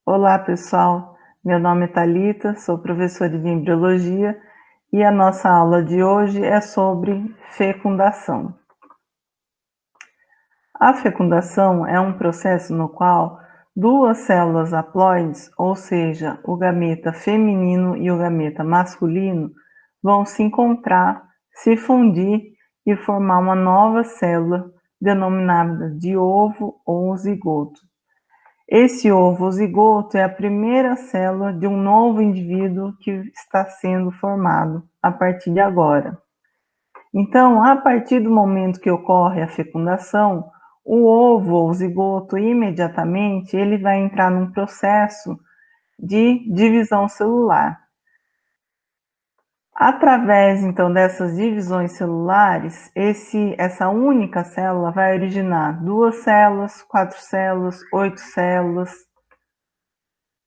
Olá, pessoal. Meu nome é Thalita, sou professora de embriologia e a nossa aula de hoje é sobre fecundação. A fecundação é um processo no qual duas células haploides, ou seja, o gameta feminino e o gameta masculino, vão se encontrar, se fundir e formar uma nova célula denominada de ovo ou zigoto. Esse ovo zigoto é a primeira célula de um novo indivíduo que está sendo formado a partir de agora. Então, a partir do momento que ocorre a fecundação, o ovo ou zigoto imediatamente ele vai entrar num processo de divisão celular. Através, então, dessas divisões celulares, essa única célula vai originar 2 células, 4 células, 8 células,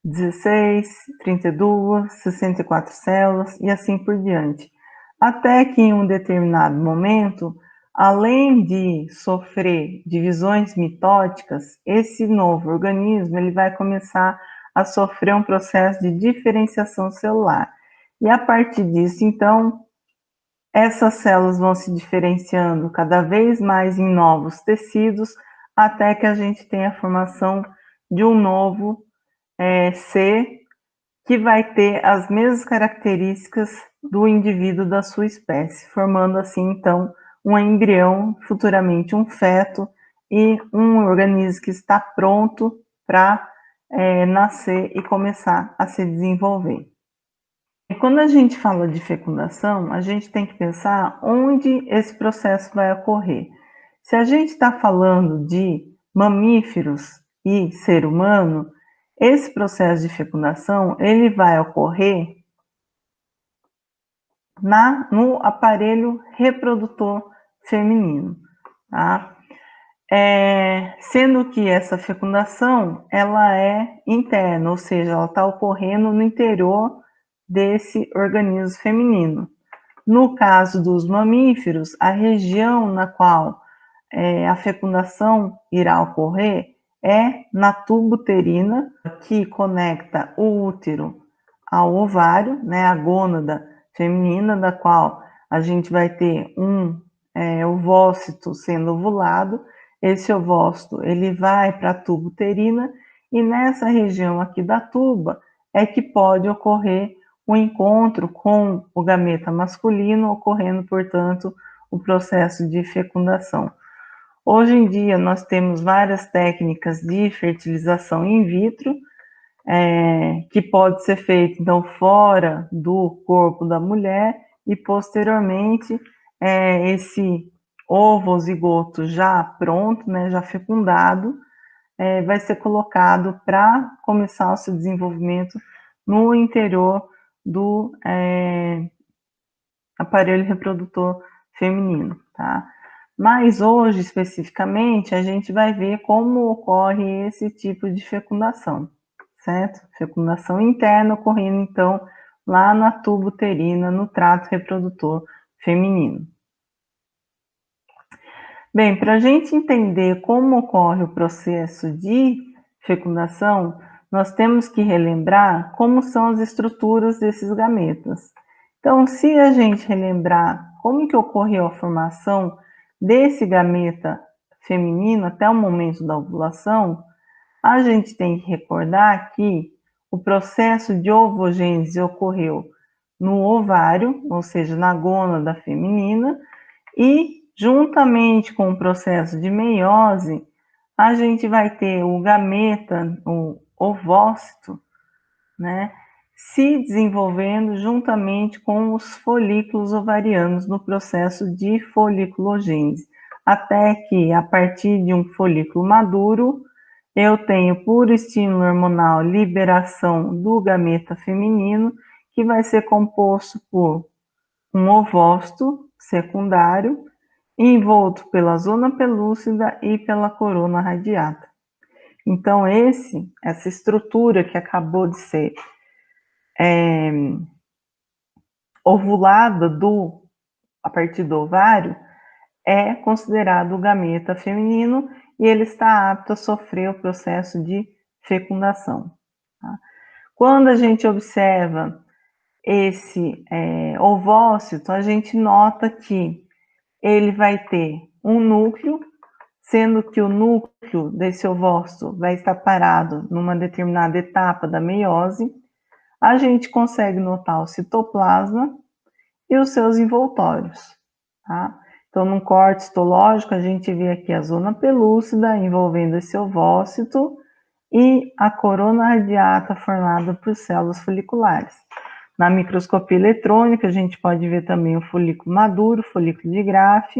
16, 32, 64 células e assim por diante. Até que em um determinado momento, além de sofrer divisões mitóticas, esse novo organismo ele vai começar a sofrer um processo de diferenciação celular. E a partir disso, então, essas células vão se diferenciando cada vez mais em novos tecidos, até que a gente tenha a formação de um novo ser que vai ter as mesmas características do indivíduo da sua espécie, formando assim, então, um embrião, futuramente um feto e um organismo que está pronto para nascer e começar a se desenvolver. E quando a gente fala de fecundação, a gente tem que pensar onde esse processo vai ocorrer. Se a gente está falando de mamíferos e ser humano, esse processo de fecundação ele vai ocorrer no aparelho reprodutor feminino, tá? Sendo que essa fecundação ela é interna, ou seja, ela está ocorrendo no interior desse organismo feminino. No caso dos mamíferos, a região na qual a fecundação irá ocorrer é na tuba uterina, que conecta o útero ao ovário, né, a gônada feminina, da qual a gente vai ter um ovócito sendo ovulado. Esse ovócito ele vai para a tuba uterina e nessa região aqui da tuba é que pode ocorrer o encontro com o gameta masculino, ocorrendo, portanto, o processo de fecundação. Hoje em dia, nós temos várias técnicas de fertilização in vitro, que pode ser feito, então, fora do corpo da mulher e, posteriormente, esse ovo zigoto já pronto, né, já fecundado, vai ser colocado para começar o seu desenvolvimento no interior do aparelho reprodutor feminino, tá? Mas hoje, especificamente, a gente vai ver como ocorre esse tipo de fecundação, certo? Fecundação interna ocorrendo, então, lá na tuba uterina, no trato reprodutor feminino. Bem, para a gente entender como ocorre o processo de fecundação, nós temos que relembrar como são as estruturas desses gametas. Então, se a gente relembrar como que ocorreu a formação desse gameta feminino até o momento da ovulação, a gente tem que recordar que o processo de ovogênese ocorreu no ovário, ou seja, na gônada feminina, e juntamente com o processo de meiose, a gente vai ter o gameta, o ovócito, né, se desenvolvendo juntamente com os folículos ovarianos no processo de foliculogênese, até que a partir de um folículo maduro, eu tenho por estímulo hormonal liberação do gameta feminino, que vai ser composto por um ovócito secundário, envolto pela zona pelúcida e pela corona radiata. Então, essa estrutura que acabou de ser ovulada a partir do ovário é considerado o gameta feminino e ele está apto a sofrer o processo de fecundação. Tá? Quando a gente observa esse ovócito, a gente nota que ele vai ter um núcleo, sendo que o núcleo desse ovócito vai estar parado numa determinada etapa da meiose. A gente consegue notar o citoplasma e os seus envoltórios. Tá? Então, no corte histológico, a gente vê aqui a zona pelúcida envolvendo esse ovócito e a corona radiata formada por células foliculares. Na microscopia eletrônica, a gente pode ver também o folículo maduro, o folículo de Graff,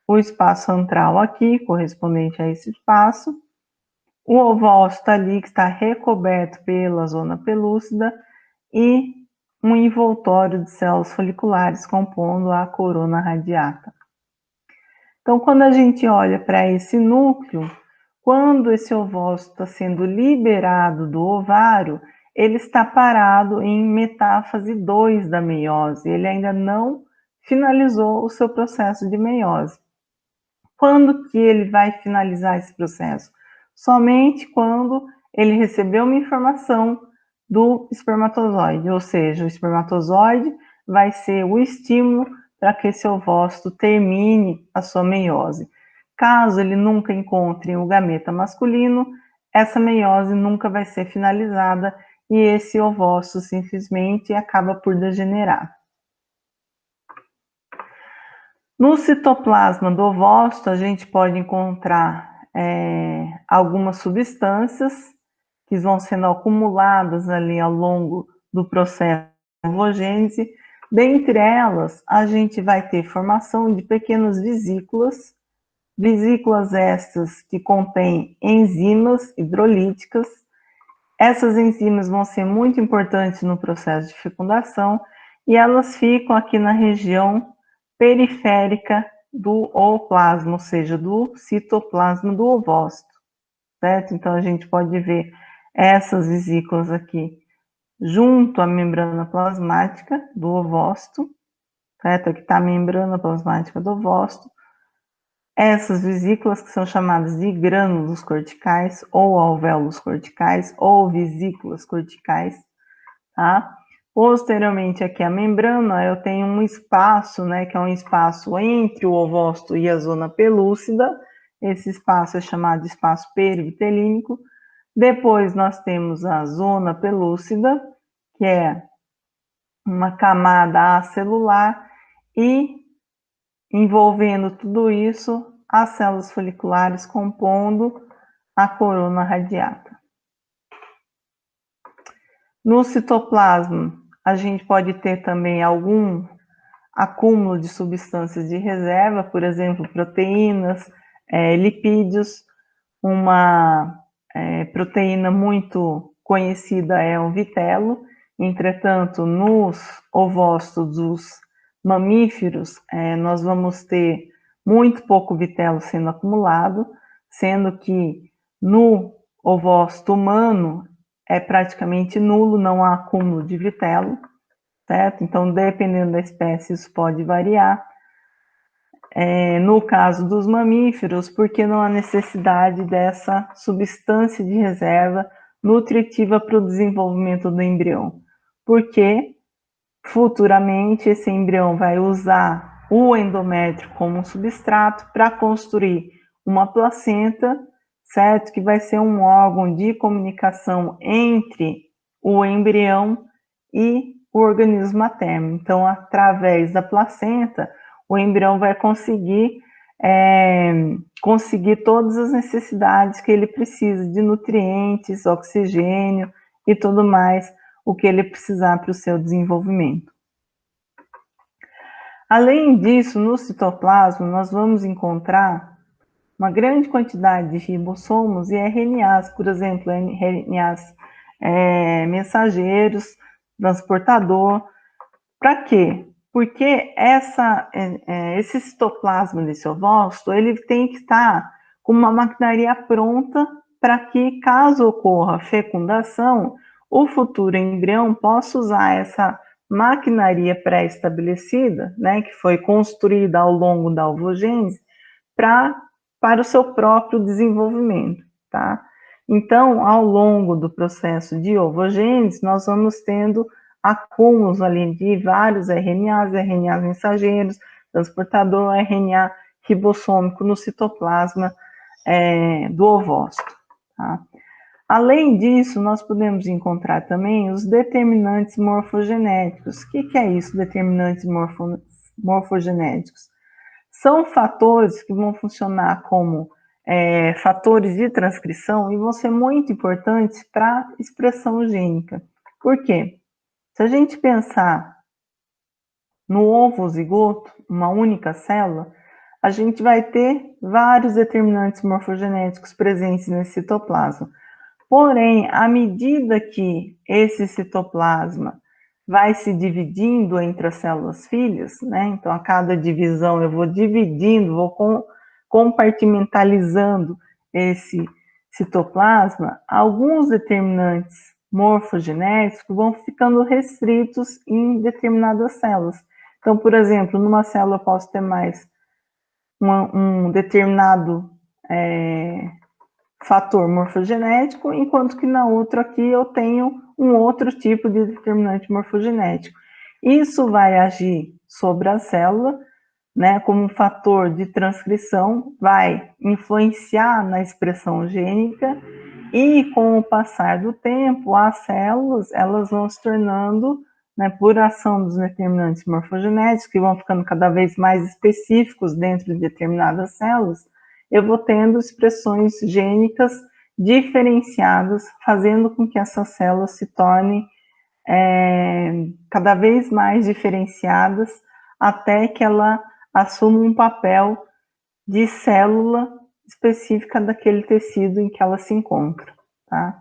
o espaço antral aqui, correspondente a esse espaço, o ovócito ali que está recoberto pela zona pelúcida e um envoltório de células foliculares compondo a corona radiata. Então, quando a gente olha para esse núcleo, quando esse ovócito está sendo liberado do ovário, ele está parado em metáfase 2 da meiose, ele ainda não finalizou o seu processo de meiose. Quando que ele vai finalizar esse processo? Somente quando ele recebeu uma informação do espermatozoide, ou seja, o espermatozoide vai ser o estímulo para que esse ovócito termine a sua meiose. Caso ele nunca encontre o gameta masculino, essa meiose nunca vai ser finalizada e esse ovócito simplesmente acaba por degenerar. No citoplasma do ovócito, a gente pode encontrar algumas substâncias que vão sendo acumuladas ali ao longo do processo de ovogênese. Dentre elas, a gente vai ter formação de pequenas vesículas, vesículas estas que contêm enzimas hidrolíticas. Essas enzimas vão ser muito importantes no processo de fecundação e elas ficam aqui na região periférica do ooplasma, ou seja, do citoplasma do ovócito, certo? Então, a gente pode ver essas vesículas aqui junto à membrana plasmática do ovócito, certo? Aqui está a membrana plasmática do ovócito. Essas vesículas que são chamadas de grânulos corticais ou alvéolos corticais ou vesículas corticais, tá? Posteriormente aqui a membrana, eu tenho um espaço, né, que é um espaço entre o ovócito e a zona pelúcida. Esse espaço é chamado de espaço perivitelínico. Depois nós temos a zona pelúcida, que é uma camada acelular e envolvendo tudo isso, as células foliculares compondo a corona radiata. No citoplasma, a gente pode ter também algum acúmulo de substâncias de reserva, por exemplo, proteínas, lipídios. Uma proteína muito conhecida é o vitelo. Entretanto, nos ovócitos dos mamíferos, nós vamos ter muito pouco vitelo sendo acumulado, sendo que no ovócito humano é praticamente nulo, não há acúmulo de vitelo, certo? Então, dependendo da espécie, isso pode variar. No caso dos mamíferos, porque não há necessidade dessa substância de reserva nutritiva para o desenvolvimento do embrião? Porque futuramente esse embrião vai usar o endométrio como um substrato para construir uma placenta, certo? Que vai ser um órgão de comunicação entre o embrião e o organismo materno. Então, através da placenta, o embrião vai conseguir todas as necessidades que ele precisa de nutrientes, oxigênio e tudo mais, o que ele precisar para o seu desenvolvimento. Além disso, no citoplasma, nós vamos encontrar uma grande quantidade de ribossomos e RNAs, por exemplo, RNAs mensageiros, transportador. Para quê? Porque esse citoplasma desse ovócito, ele tem que estar com uma maquinaria pronta para que, caso ocorra fecundação, o futuro embrião possa usar essa maquinaria pré-estabelecida, né, que foi construída ao longo da ovogênese, para o seu próprio desenvolvimento, tá? Então, ao longo do processo de ovogênese, nós vamos tendo acúmulos ali de vários RNAs mensageiros, transportador RNA ribossômico no citoplasma do ovócito. Tá? Além disso, nós podemos encontrar também os determinantes morfogenéticos. O que é isso, determinantes morfogenéticos? São fatores que vão funcionar como fatores de transcrição e vão ser muito importantes para a expressão gênica. Por quê? Se a gente pensar no ovo zigoto, uma única célula, a gente vai ter vários determinantes morfogenéticos presentes nesse citoplasma. Porém, à medida que esse citoplasma vai se dividindo entre as células filhas, né? Então, a cada divisão eu vou dividindo, vou compartimentalizando esse citoplasma, alguns determinantes morfogenéticos vão ficando restritos em determinadas células. Então, por exemplo, numa célula eu posso ter mais um determinado fator morfogenético, enquanto que na outra aqui eu tenho um outro tipo de determinante morfogenético. Isso vai agir sobre a célula, né, como um fator de transcrição, vai influenciar na expressão gênica e com o passar do tempo, as células elas vão se tornando, né, por ação dos determinantes morfogenéticos, que vão ficando cada vez mais específicos dentro de determinadas células, eu vou tendo expressões gênicas diferenciadas, fazendo com que essas células se tornem cada vez mais diferenciadas, até que ela assuma um papel de célula específica daquele tecido em que ela se encontra, tá?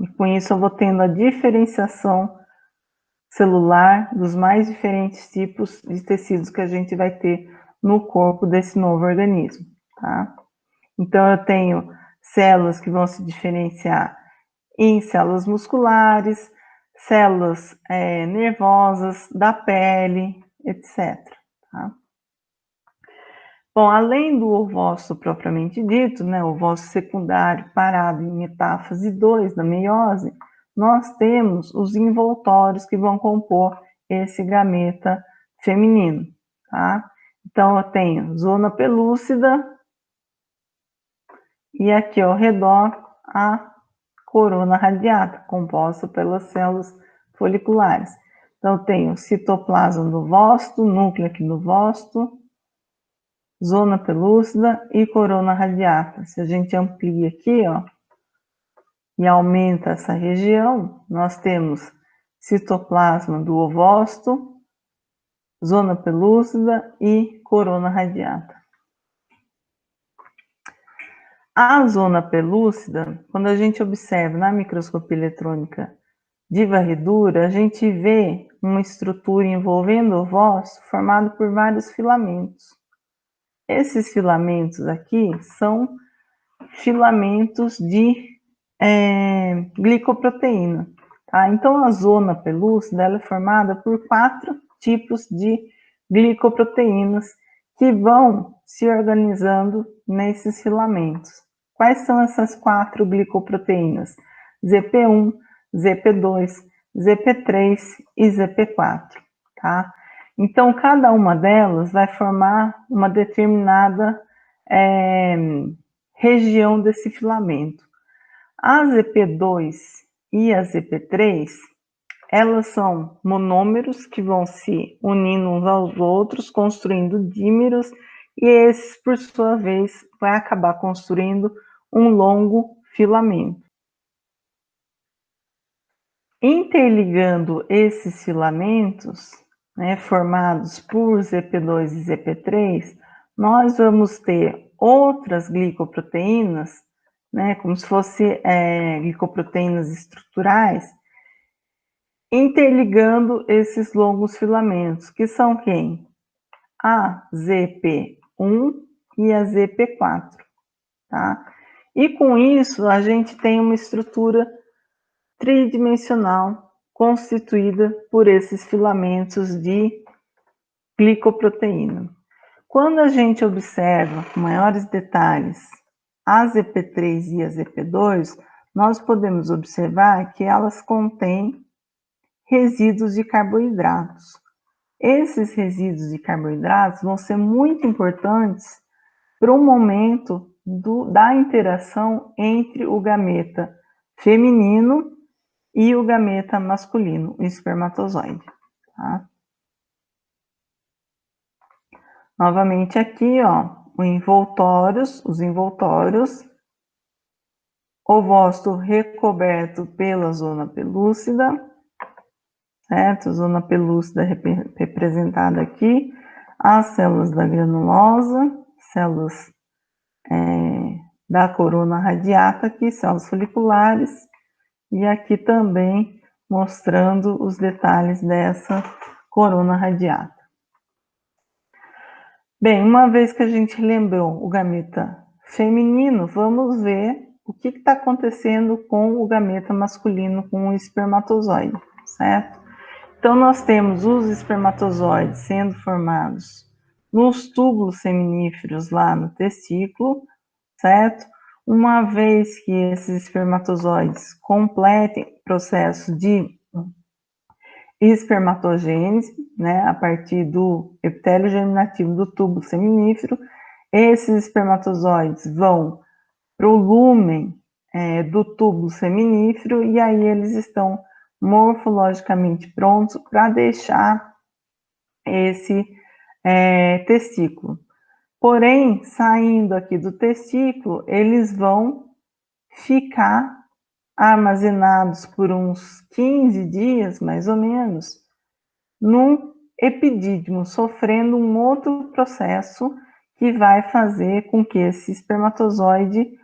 E com isso eu vou tendo a diferenciação celular dos mais diferentes tipos de tecidos que a gente vai ter no corpo desse novo organismo, tá? Então, eu tenho células que vão se diferenciar em células musculares, células nervosas, da pele, etc. Tá? Bom, além do ovócito propriamente dito, né, o ovócito secundário parado em metáfase 2 da meiose, nós temos os envoltórios que vão compor esse gameta feminino, tá? Então, eu tenho zona pelúcida e aqui ao redor a corona radiata, composta pelas células foliculares. Então, eu tenho citoplasma do ovócito, núcleo aqui do ovócito, zona pelúcida e corona radiata. Se a gente amplia aqui, ó, e aumenta essa região, nós temos citoplasma do ovócito, zona pelúcida e corona radiata. A zona pelúcida, quando a gente observa na microscopia eletrônica de varredura, a gente vê uma estrutura envolvendo o ovócito formado por vários filamentos. Esses filamentos aqui são filamentos de glicoproteína. Tá? Então, a zona pelúcida ela é formada por 4 tipos de glicoproteínas que vão se organizando nesses filamentos. Quais são essas 4 glicoproteínas? ZP1, ZP2, ZP3 e ZP4. Tá? Então, cada uma delas vai formar uma determinada região desse filamento. A ZP2 e a ZP3, elas são monômeros que vão se unindo uns aos outros, construindo dímeros, e esses, por sua vez, vai acabar construindo um longo filamento. Interligando esses filamentos, né, formados por ZP2 e ZP3, nós vamos ter outras glicoproteínas, né, como se fossem glicoproteínas estruturais, interligando esses longos filamentos, que são quem? A ZP1 e a ZP4. Tá? E com isso, a gente tem uma estrutura tridimensional constituída por esses filamentos de glicoproteína. Quando a gente observa com maiores detalhes as EP3 e as EP2, nós podemos observar que elas contêm resíduos de carboidratos. Esses resíduos de carboidratos vão ser muito importantes para o momento da interação entre o gameta feminino e o gameta masculino, o espermatozoide. Tá? Novamente aqui, ó, os envoltórios, ovócito recoberto pela zona pelúcida, certo? Zona pelúcida representada aqui, as células da granulosa, células da corona radiata aqui, células foliculares, e aqui também mostrando os detalhes dessa corona radiata. Bem, uma vez que a gente lembrou o gameta feminino, vamos ver o que está acontecendo com o gameta masculino, com o espermatozoide, certo? Então, nós temos os espermatozoides sendo formados nos túbulos seminíferos lá no testículo, certo? Uma vez que esses espermatozoides completem o processo de espermatogênese, né, a partir do epitélio germinativo do túbulo seminífero, esses espermatozoides vão para o lúmen do túbulo seminífero e aí eles estão morfologicamente prontos para deixar esse testículo. Porém, saindo aqui do testículo, eles vão ficar armazenados por uns 15 dias, mais ou menos, num epidídimo, sofrendo um outro processo que vai fazer com que esse espermatozoide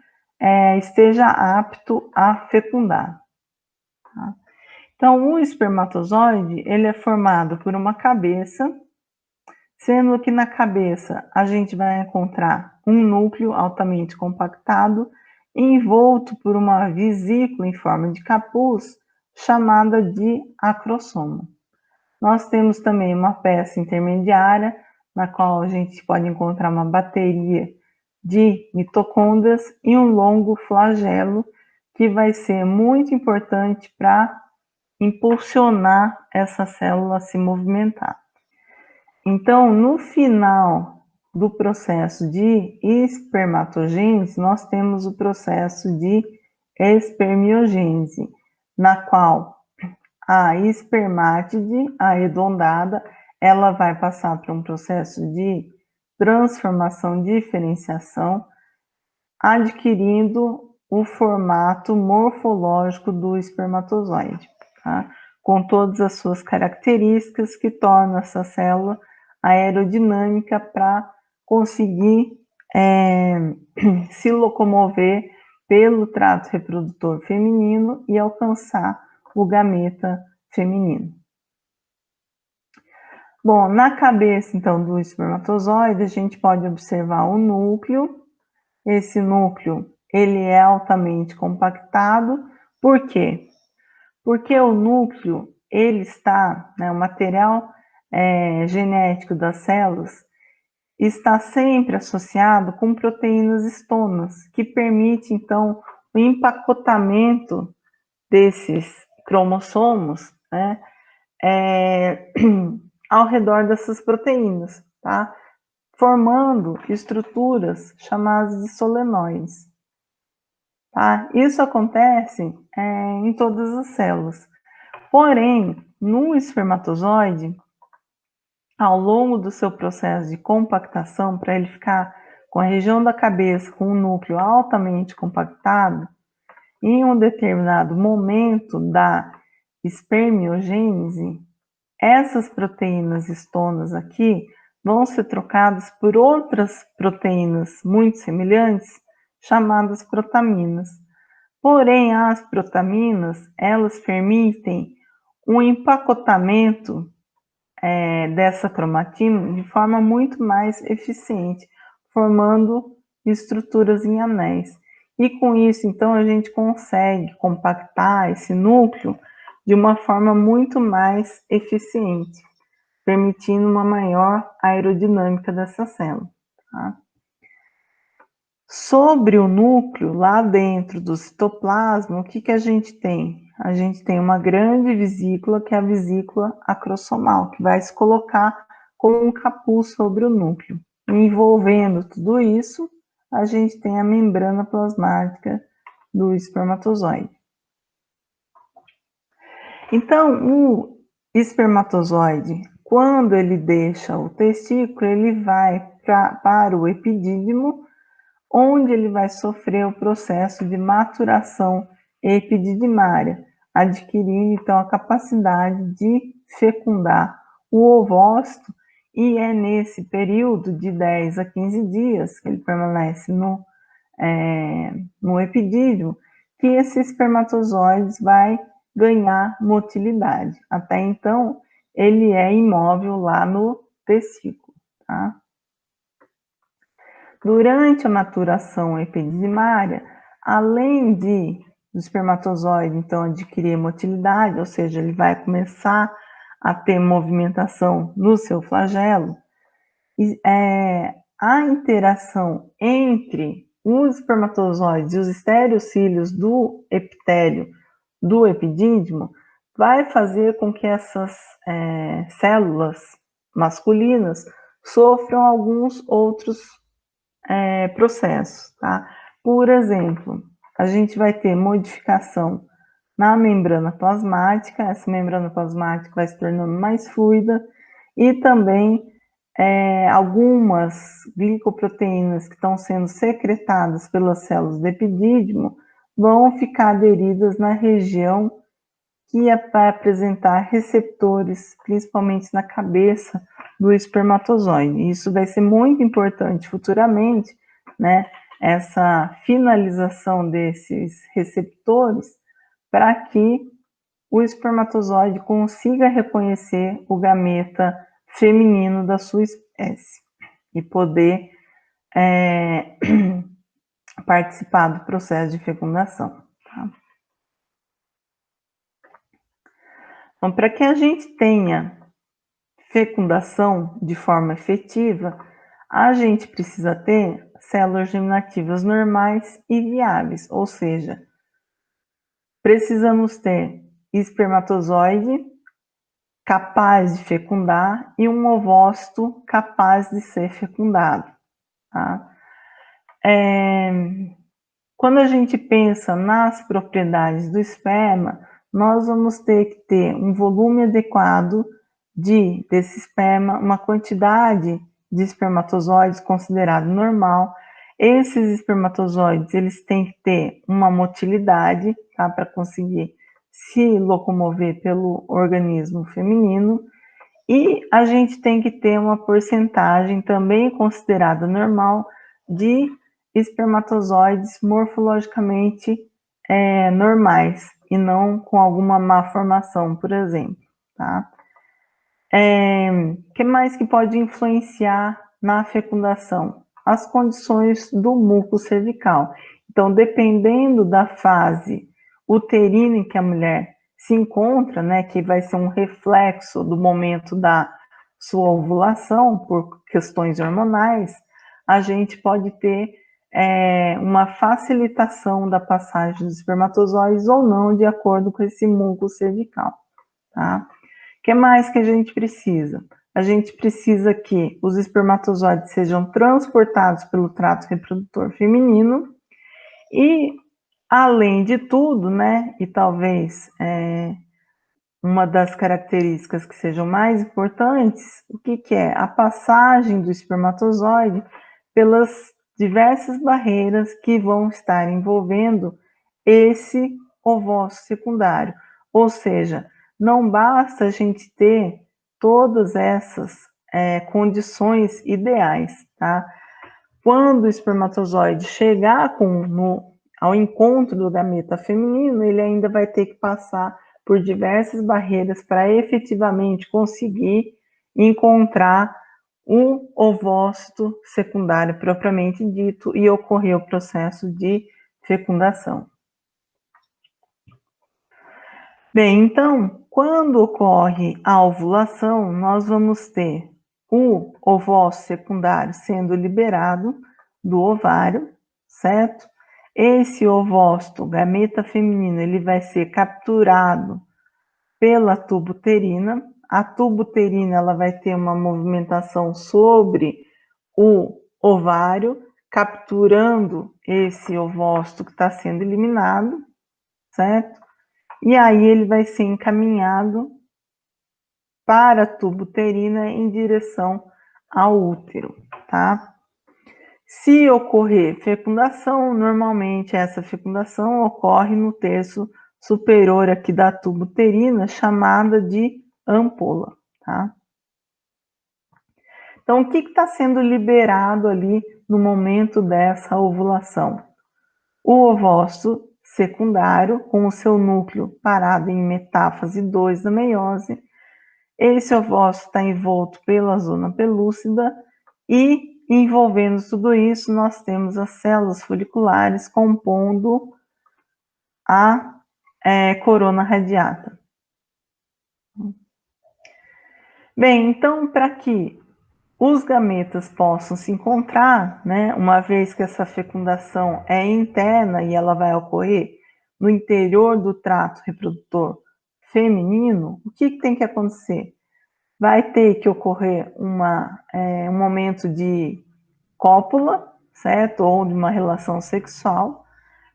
esteja apto a fecundar. Tá? Então, o espermatozoide, ele é formado por uma cabeça, sendo que na cabeça a gente vai encontrar um núcleo altamente compactado, envolto por uma vesícula em forma de capuz, chamada de acrosoma. Nós temos também uma peça intermediária, na qual a gente pode encontrar uma bateria de mitocôndrias e um longo flagelo, que vai ser muito importante para impulsionar essa célula a se movimentar. Então, no final do processo de espermatogênese, nós temos o processo de espermiogênese, na qual a espermátide arredondada, ela vai passar por um processo de transformação, diferenciação, adquirindo o formato morfológico do espermatozoide, tá? Com todas as suas características que tornam essa célula aerodinâmica para conseguir se locomover pelo trato reprodutor feminino e alcançar o gameta feminino. Bom, na cabeça, então, do espermatozoide, a gente pode observar o núcleo. Esse núcleo, ele é altamente compactado. Por quê? Porque o núcleo, ele está, o material genético das células está sempre associado com proteínas estonas, que permite, então, o empacotamento desses cromossomos, né, ao redor dessas proteínas, tá? Formando estruturas chamadas de solenoides. Tá? Isso acontece em todas as células. Porém, no espermatozoide, ao longo do seu processo de compactação, para ele ficar com a região da cabeça com um núcleo altamente compactado, em um determinado momento da espermiogênese, essas proteínas estonas aqui vão ser trocadas por outras proteínas muito semelhantes, chamadas protaminas. Porém, as protaminas, elas permitem um empacotamento dessa cromatina de forma muito mais eficiente, formando estruturas em anéis. E com isso, então, a gente consegue compactar esse núcleo de uma forma muito mais eficiente, permitindo uma maior aerodinâmica dessa célula. Tá? Sobre o núcleo, lá dentro do citoplasma, o que a gente tem? A gente tem uma grande vesícula, que é a vesícula acrossomal, que vai se colocar como um capuz sobre o núcleo. Envolvendo tudo isso, a gente tem a membrana plasmática do espermatozoide. Então, o espermatozoide, quando ele deixa o testículo, ele vai para o epidídimo, onde ele vai sofrer o processo de maturação epididimária, adquirindo então a capacidade de fecundar o ovócito, e é nesse período de 10 a 15 dias que ele permanece no epidídimo, que esse espermatozoide vai ganhar motilidade. Até então, ele é imóvel lá no testículo, tá? Durante a maturação epididimária, além do espermatozoide então adquirir motilidade, ou seja, ele vai começar a ter movimentação no seu flagelo, a interação entre os espermatozoides e os estereocílios do epitélio do epidídimo vai fazer com que essas células masculinas sofram alguns outros processos, tá? Por exemplo, a gente vai ter modificação na membrana plasmática, essa membrana plasmática vai se tornando mais fluida, e também algumas glicoproteínas que estão sendo secretadas pelas células do epidídimo vão ficar aderidas na região que vai apresentar receptores, principalmente na cabeça do espermatozoide. Isso vai ser muito importante futuramente, né? Essa finalização desses receptores para que o espermatozoide consiga reconhecer o gameta feminino da sua espécie e poder participar do processo de fecundação. Tá? Então, para que a gente tenha fecundação de forma efetiva, a gente precisa ter células germinativas normais e viáveis, ou seja, precisamos ter espermatozoide capaz de fecundar e um ovócito capaz de ser fecundado. Tá? Quando a gente pensa nas propriedades do esperma, nós vamos ter que ter um volume adequado desse esperma, uma quantidade de espermatozoides considerado normal. Esses espermatozoides, eles têm que ter uma motilidade, tá, para conseguir se locomover pelo organismo feminino, e a gente tem que ter uma porcentagem também considerada normal de espermatozoides morfologicamente normais e não com alguma má formação, por exemplo, tá? Que mais que pode influenciar na fecundação? As condições do muco cervical. Então, dependendo da fase uterina em que a mulher se encontra, né, que vai ser um reflexo do momento da sua ovulação por questões hormonais, a gente pode ter uma facilitação da passagem dos espermatozoides ou não, de acordo com esse muco cervical, tá? O que mais que a gente precisa? A gente precisa que os espermatozoides sejam transportados pelo trato reprodutor feminino e, além de tudo, né, e talvez uma das características que sejam mais importantes, o que é? A passagem do espermatozoide pelas diversas barreiras que vão estar envolvendo esse ovócito secundário. Ou seja, não basta a gente ter todas essas condições ideais, tá? Quando o espermatozoide chegar ao encontro do gameta feminino, ele ainda vai ter que passar por diversas barreiras para efetivamente conseguir encontrar um ovócito secundário propriamente dito e ocorrer o processo de fecundação. Bem, então, quando ocorre a ovulação, nós vamos ter o ovócito secundário sendo liberado do ovário, certo? Esse ovócito, gameta feminino, ele vai ser capturado pela tuba uterina. A tuba uterina ela vai ter uma movimentação sobre o ovário, capturando esse ovócito que está sendo eliminado, certo? E aí ele vai ser encaminhado para a tuba uterina em direção ao útero, tá? Se ocorrer fecundação, normalmente essa fecundação ocorre no terço superior aqui da tuba uterina, chamada de ampola, tá? Então, o que está sendo liberado ali no momento dessa ovulação? O ovócito secundário, com o seu núcleo parado em metáfase 2 da meiose. Esse ovócito está envolto pela zona pelúcida e, envolvendo tudo isso, nós temos as células foliculares compondo a corona radiata. Bem, então, para que os gametas possam se encontrar, né, uma vez que essa fecundação é interna e ela vai ocorrer no interior do trato reprodutor feminino, o que tem que acontecer? Vai ter que ocorrer um momento de cópula, certo? Ou de uma relação sexual.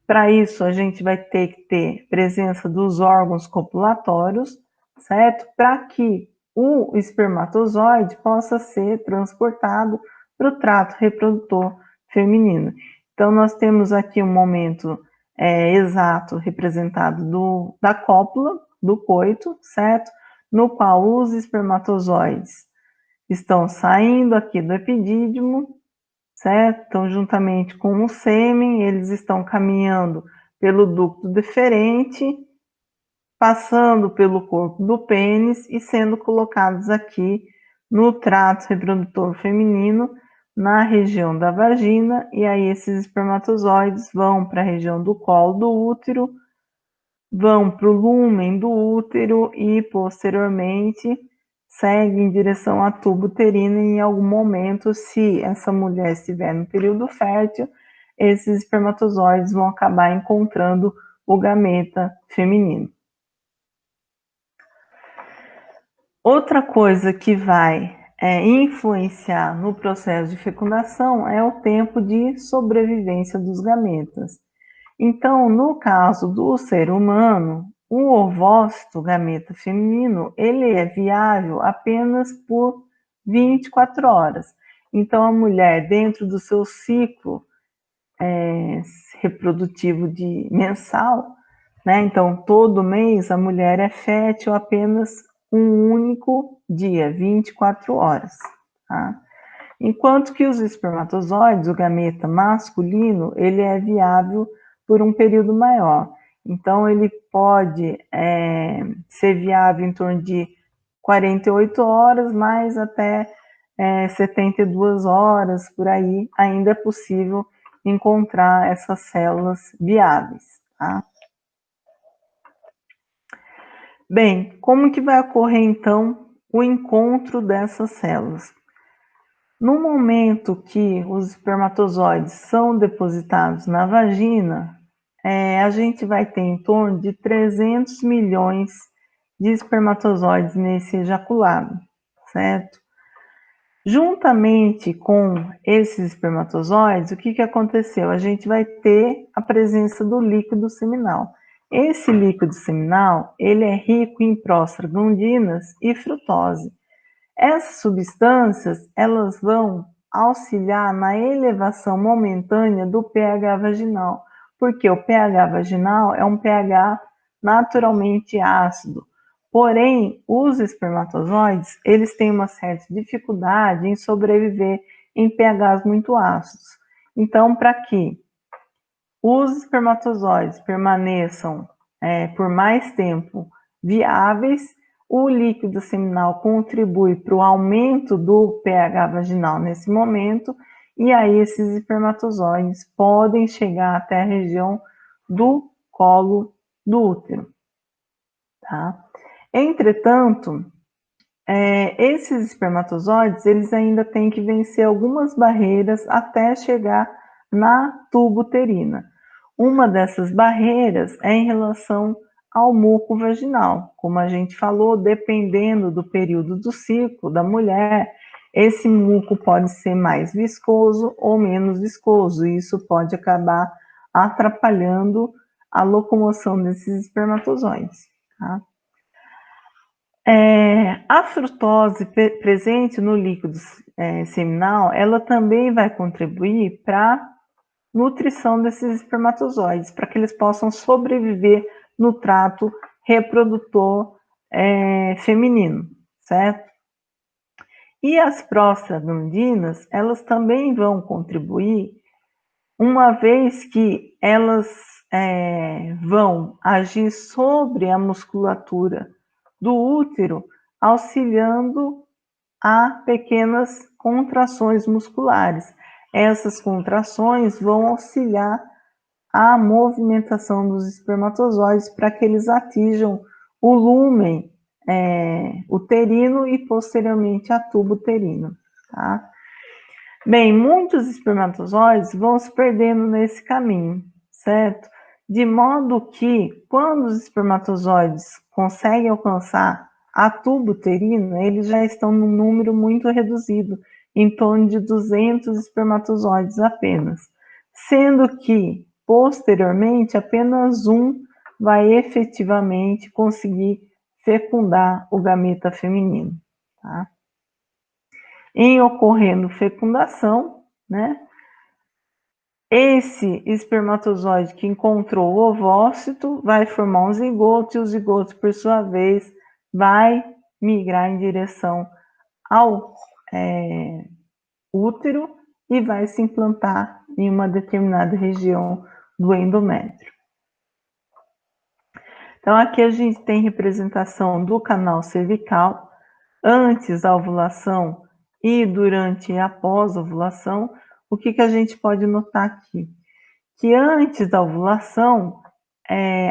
Para isso, a gente vai ter que ter presença dos órgãos copulatórios, certo? Para que o espermatozoide possa ser transportado para o trato reprodutor feminino. Então, nós temos aqui um momento exato representado da cópula, do coito, certo? No qual os espermatozoides estão saindo aqui do epidídimo, certo? Então, juntamente com o sêmen, eles estão caminhando pelo ducto deferente, passando pelo corpo do pênis e sendo colocados aqui no trato reprodutor feminino, na região da vagina, e aí esses espermatozoides vão para a região do colo do útero, vão para o lúmen do útero e, posteriormente, seguem em direção à tuba uterina e, em algum momento, se essa mulher estiver no período fértil, esses espermatozoides vão acabar encontrando o gameta feminino. Outra coisa que vai influenciar no processo de fecundação é o tempo de sobrevivência dos gametas. Então, no caso do ser humano, o ovócito gameta feminino, ele é viável apenas por 24 horas. Então, a mulher, dentro do seu ciclo reprodutivo mensal, né? Então, todo mês a mulher é fértil apenas um único dia, 24 horas, tá? Enquanto que os espermatozoides, o gameta masculino, ele é viável por um período maior. Então, ele pode ser viável em torno de 48 horas, mais até 72 horas, por aí, ainda é possível encontrar essas células viáveis, tá? Bem, como que vai ocorrer, então, o encontro dessas células? No momento que os espermatozoides são depositados na vagina, a gente vai ter em torno de 300 milhões de espermatozoides nesse ejaculado, certo? Juntamente com esses espermatozoides, o que aconteceu? A gente vai ter a presença do líquido seminal. Esse líquido seminal, ele é rico em prostaglandinas e frutose. Essas substâncias, elas vão auxiliar na elevação momentânea do pH vaginal, porque o pH vaginal é um pH naturalmente ácido. Porém, os espermatozoides, eles têm uma certa dificuldade em sobreviver em pHs muito ácidos. Então, para que os espermatozoides permaneçam por mais tempo viáveis, o líquido seminal contribui para o aumento do pH vaginal nesse momento, e aí esses espermatozoides podem chegar até a região do colo do útero, tá? Entretanto, esses espermatozoides, eles ainda têm que vencer algumas barreiras até chegar na tubo-uterina. Uma dessas barreiras é em relação ao muco vaginal. Como a gente falou, dependendo do período do ciclo da mulher, esse muco pode ser mais viscoso ou menos viscoso, e isso pode acabar atrapalhando a locomoção desses espermatozoides. Tá? A frutose presente no líquido seminal, ela também vai contribuir para a nutrição desses espermatozoides, para que eles possam sobreviver no trato reprodutor feminino, certo? E as prostaglandinas, elas também vão contribuir, uma vez que elas vão agir sobre a musculatura do útero, auxiliando a pequenas contrações musculares. Essas contrações vão auxiliar a movimentação dos espermatozoides para que eles atinjam o lúmen uterino e posteriormente a tubo uterino. Tá? Bem, muitos espermatozoides vão se perdendo nesse caminho, certo? De modo que, quando os espermatozoides conseguem alcançar a tubo uterina, eles já estão num número muito reduzido, em torno de 200 espermatozoides apenas, sendo que, posteriormente, apenas um vai efetivamente conseguir fecundar o gameta feminino. Tá? Em ocorrendo fecundação, né, esse espermatozoide que encontrou o ovócito vai formar um zigoto, e o zigoto, por sua vez, vai migrar em direção ao útero e vai se implantar em uma determinada região do endométrio. Então, aqui a gente tem representação do canal cervical antes da ovulação e durante e após a ovulação. O que a gente pode notar aqui? Que antes da ovulação,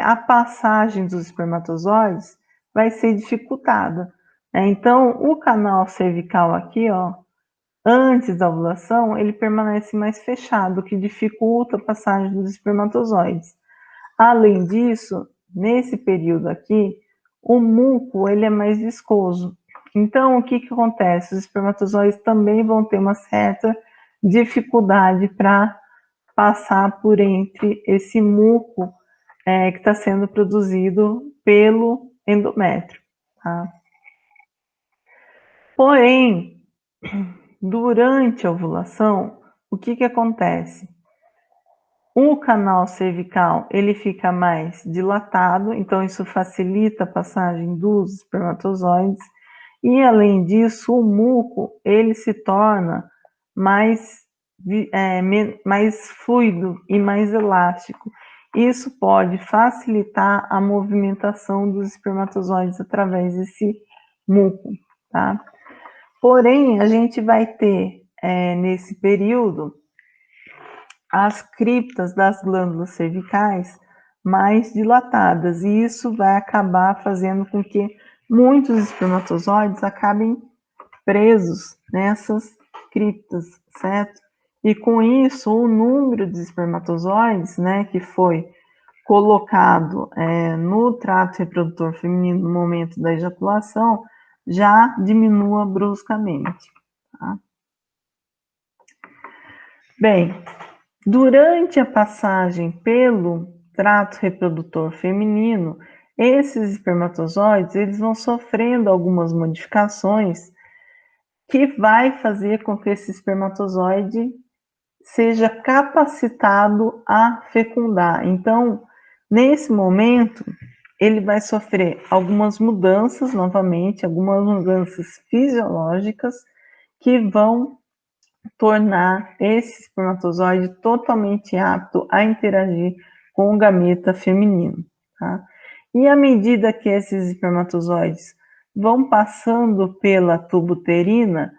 a passagem dos espermatozoides vai ser dificultada. Então, o canal cervical aqui, ó, antes da ovulação, ele permanece mais fechado, o que dificulta a passagem dos espermatozoides. Além disso, nesse período aqui, o muco ele é mais viscoso. Então, o que acontece? Os espermatozoides também vão ter uma certa dificuldade para passar por entre esse muco que está sendo produzido pelo endométrio. Tá? Porém, durante a ovulação, o que acontece? O canal cervical ele fica mais dilatado, então isso facilita a passagem dos espermatozoides, e além disso o muco ele se torna mais fluido e mais elástico. Isso pode facilitar a movimentação dos espermatozoides através desse muco, tá? Porém, a gente vai ter nesse período as criptas das glândulas cervicais mais dilatadas, e isso vai acabar fazendo com que muitos espermatozoides acabem presos nessas criptas, certo? E com isso, o número de espermatozoides, né, que foi colocado no trato reprodutor feminino no momento da ejaculação, já diminua bruscamente. Tá? Bem, durante a passagem pelo trato reprodutor feminino, esses espermatozoides eles vão sofrendo algumas modificações que vai fazer com que esse espermatozoide seja capacitado a fecundar. Então, nesse momento, ele vai sofrer algumas mudanças, novamente, algumas mudanças fisiológicas que vão tornar esse espermatozoide totalmente apto a interagir com o gameta feminino. Tá? E à medida que esses espermatozoides vão passando pela tuba uterina,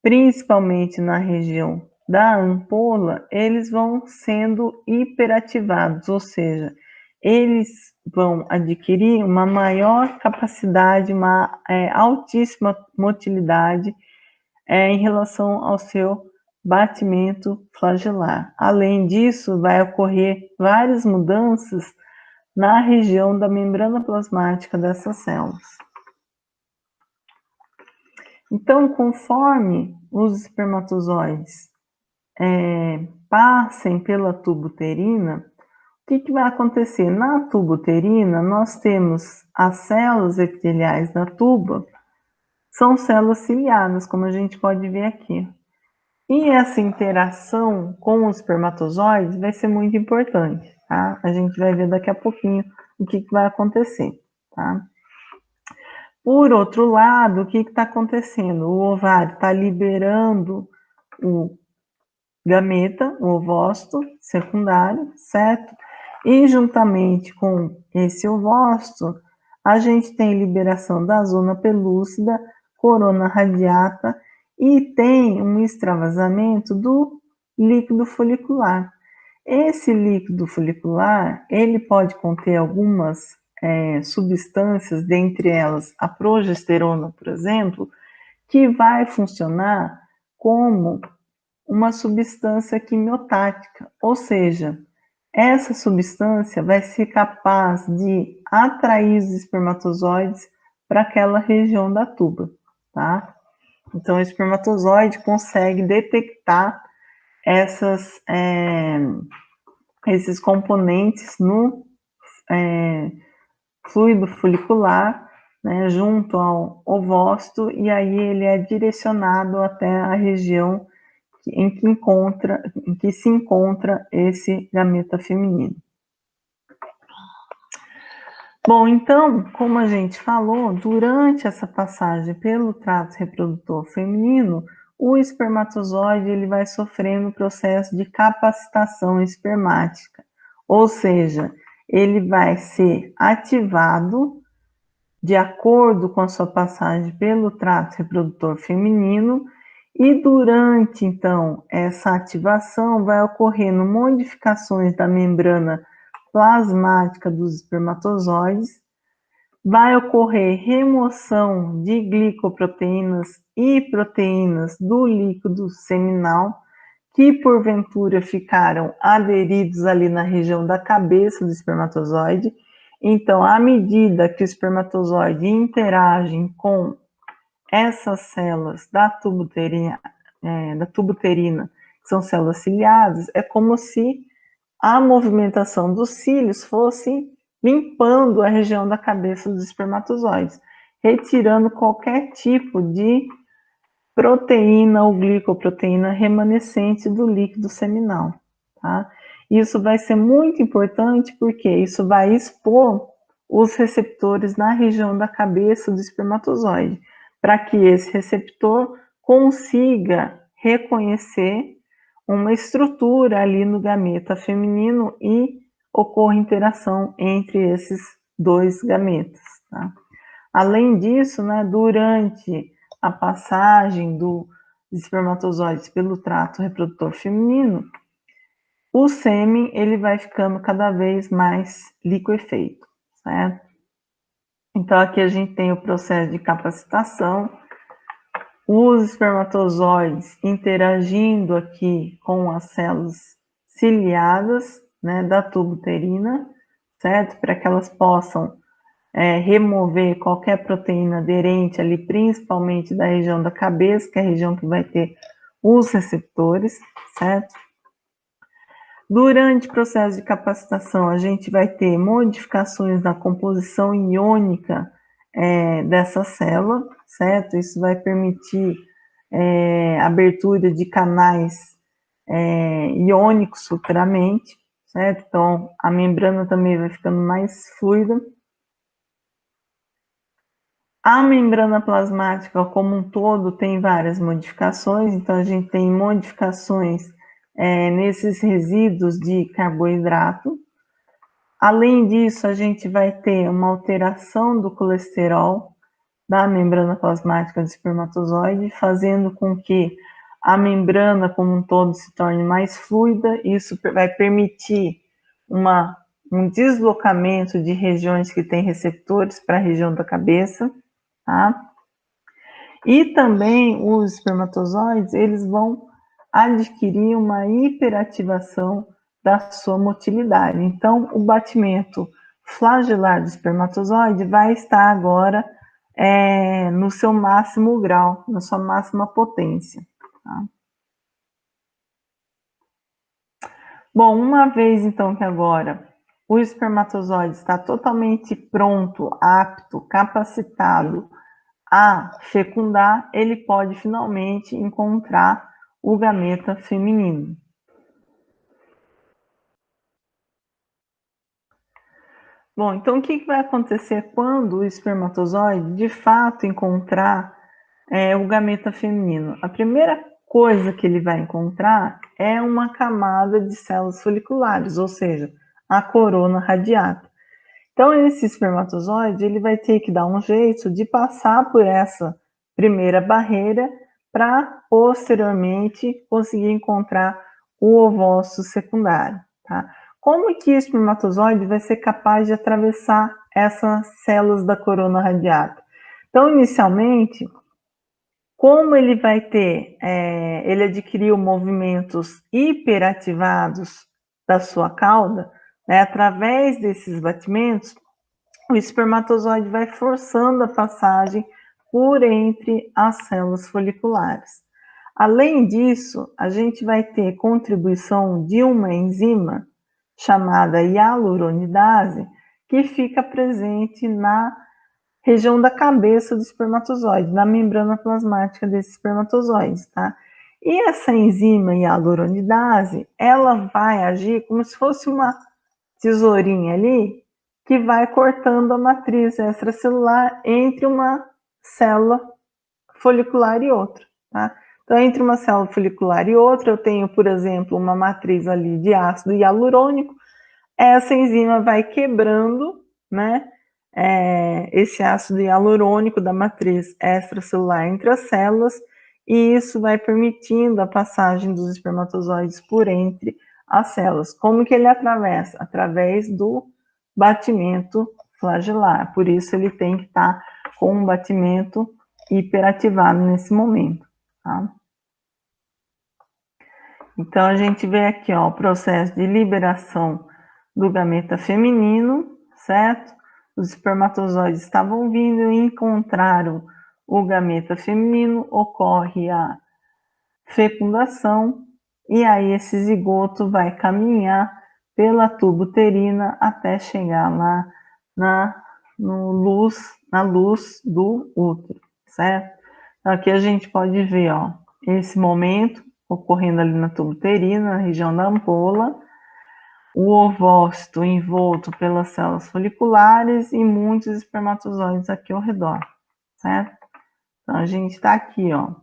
principalmente na região da ampola, eles vão sendo hiperativados, ou seja, eles vão adquirir uma maior capacidade, uma altíssima motilidade em relação ao seu batimento flagelar. Além disso, vai ocorrer várias mudanças na região da membrana plasmática dessas células. Então, conforme os espermatozoides passem pela tuba uterina, o que vai acontecer? Na tuba uterina, nós temos as células epiteliais da tuba, são células ciliadas, como a gente pode ver aqui. E essa interação com os espermatozoides vai ser muito importante, tá? A gente vai ver daqui a pouquinho o que vai acontecer, tá? Por outro lado, o que está acontecendo? O ovário está liberando o gameta, o ovócito secundário, certo? E juntamente com esse ovócito, a gente tem liberação da zona pelúcida, corona radiata e tem um extravasamento do líquido folicular. Esse líquido folicular, ele pode conter algumas substâncias, dentre elas a progesterona, por exemplo, que vai funcionar como uma substância quimiotática, ou seja, essa substância vai ser capaz de atrair os espermatozoides para aquela região da tuba, tá? Então, o espermatozoide consegue detectar esses componentes no fluido folicular, né, junto ao ovócito, e aí ele é direcionado até a região em que se encontra esse gameta feminino. Bom, então, como a gente falou, durante essa passagem pelo trato reprodutor feminino, o espermatozoide ele vai sofrendo um processo de capacitação espermática, ou seja, ele vai ser ativado de acordo com a sua passagem pelo trato reprodutor feminino, e durante, então, essa ativação vai ocorrendo modificações da membrana plasmática dos espermatozoides, vai ocorrer remoção de glicoproteínas e proteínas do líquido seminal, que porventura ficaram aderidos ali na região da cabeça do espermatozoide. Então, à medida que o espermatozoide interage com essas células da tuba uterina, que são células ciliadas, é como se a movimentação dos cílios fosse limpando a região da cabeça dos espermatozoides, retirando qualquer tipo de proteína ou glicoproteína remanescente do líquido seminal, tá? Isso vai ser muito importante porque isso vai expor os receptores na região da cabeça do espermatozoide, para que esse receptor consiga reconhecer uma estrutura ali no gameta feminino e ocorra interação entre esses dois gametas, tá? Além disso, né, durante a passagem dos espermatozoides pelo trato reprodutor feminino, o sêmen ele vai ficando cada vez mais liquefeito, certo? Então aqui a gente tem o processo de capacitação, os espermatozoides interagindo aqui com as células ciliadas, né, da tuba uterina, certo? Para que elas possam remover qualquer proteína aderente ali, principalmente da região da cabeça, que é a região que vai ter os receptores, certo? Durante o processo de capacitação, a gente vai ter modificações na composição iônica dessa célula, certo? Isso vai permitir abertura de canais iônicos futuramente, certo? Então, a membrana também vai ficando mais fluida. A membrana plasmática como um todo tem várias modificações, então a gente tem modificações nesses resíduos de carboidrato. Além disso, a gente vai ter uma alteração do colesterol da membrana plasmática do espermatozoide, fazendo com que a membrana como um todo se torne mais fluida. Isso vai permitir um deslocamento de regiões que têm receptores para a região da cabeça, tá? E também os espermatozoides, eles vão adquirir uma hiperativação da sua motilidade. Então, o batimento flagelar do espermatozoide vai estar agora no seu máximo grau, na sua máxima potência. Tá? Bom, uma vez então que agora o espermatozoide está totalmente pronto, apto, capacitado a fecundar, ele pode finalmente encontrar o gameta feminino. Bom, então o que vai acontecer quando o espermatozoide de fato encontrar o gameta feminino? A primeira coisa que ele vai encontrar é uma camada de células foliculares, ou seja, a corona radiata. Então, esse espermatozoide ele vai ter que dar um jeito de passar por essa primeira barreira para posteriormente conseguir encontrar o ovócito secundário. Tá? Como que o espermatozoide vai ser capaz de atravessar essas células da corona radiata? Então, inicialmente, como ele vai ter, ele adquiriu movimentos hiperativados da sua cauda, né, através desses batimentos, o espermatozoide vai forçando a passagem por entre as células foliculares. Além disso, a gente vai ter contribuição de uma enzima chamada hialuronidase, que fica presente na região da cabeça do espermatozoide, na membrana plasmática desses espermatozoides, tá? E essa enzima hialuronidase, ela vai agir como se fosse uma tesourinha ali, que vai cortando a matriz extracelular entre uma célula folicular e outra, tá? Então, entre uma célula folicular e outra, eu tenho, por exemplo, uma matriz ali de ácido hialurônico, essa enzima vai quebrando, né, esse ácido hialurônico da matriz extracelular entre as células, e isso vai permitindo a passagem dos espermatozoides por entre as células. Como que ele atravessa? Através do batimento flagelar. Por isso ele tem que estar com um batimento hiperativado nesse momento. Tá? Então a gente vê aqui ó, o processo de liberação do gameta feminino, certo? Os espermatozoides estavam vindo e encontraram o gameta feminino, ocorre a fecundação, e aí esse zigoto vai caminhar pela tuba uterina até chegar lá na luz do útero, certo? Então aqui a gente pode ver, ó, esse momento ocorrendo ali na tuba uterina, na região da ampola, o ovócito envolto pelas células foliculares e muitos espermatozoides aqui ao redor, certo? Então a gente está aqui, ó,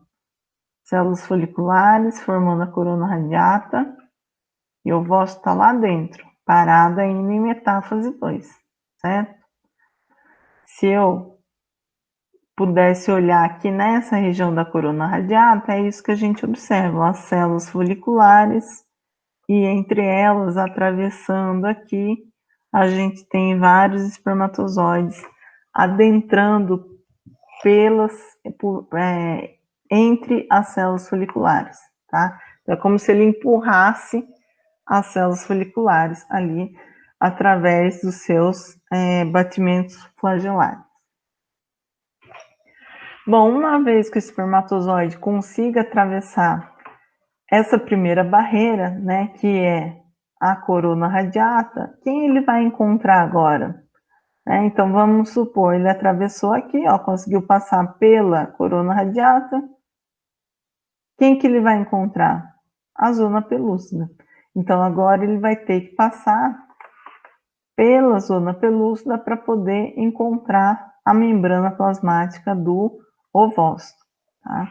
células foliculares formando a corona radiata e o ovócito está lá dentro, parado ainda em metáfase 2, certo? Se eu pudesse olhar aqui nessa região da corona radiata, é isso que a gente observa, as células foliculares, e entre elas, atravessando aqui, a gente tem vários espermatozoides adentrando entre as células foliculares, tá? Então, é como se ele empurrasse as células foliculares ali através dos seus batimentos flagelares. Bom, uma vez que o espermatozoide consiga atravessar essa primeira barreira, né, que é a corona radiata, quem ele vai encontrar agora? Então, vamos supor, ele atravessou aqui, ó, conseguiu passar pela corona radiata. Quem que ele vai encontrar? A zona pelúcida. Então, agora ele vai ter que passar pela zona pelúcida para poder encontrar a membrana plasmática do ovócito. Tá?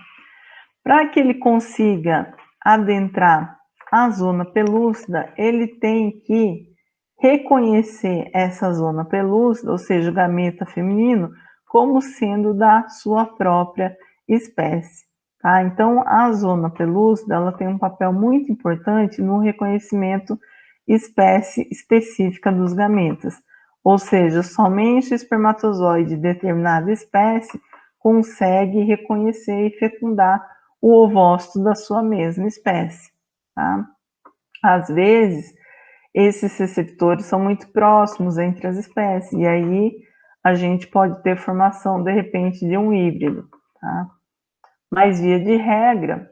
Para que ele consiga adentrar a zona pelúcida, ele tem que reconhecer essa zona pelúcida, ou seja, o gameta feminino, como sendo da sua própria espécie. Tá? Então, a zona pelúcida ela tem um papel muito importante no reconhecimento espécie específica dos gametas, ou seja, somente o espermatozoide de determinada espécie consegue reconhecer e fecundar o ovócito da sua mesma espécie, tá? Às vezes, esses receptores são muito próximos entre as espécies, e aí a gente pode ter formação, de repente, de um híbrido, tá? Mas, via de regra,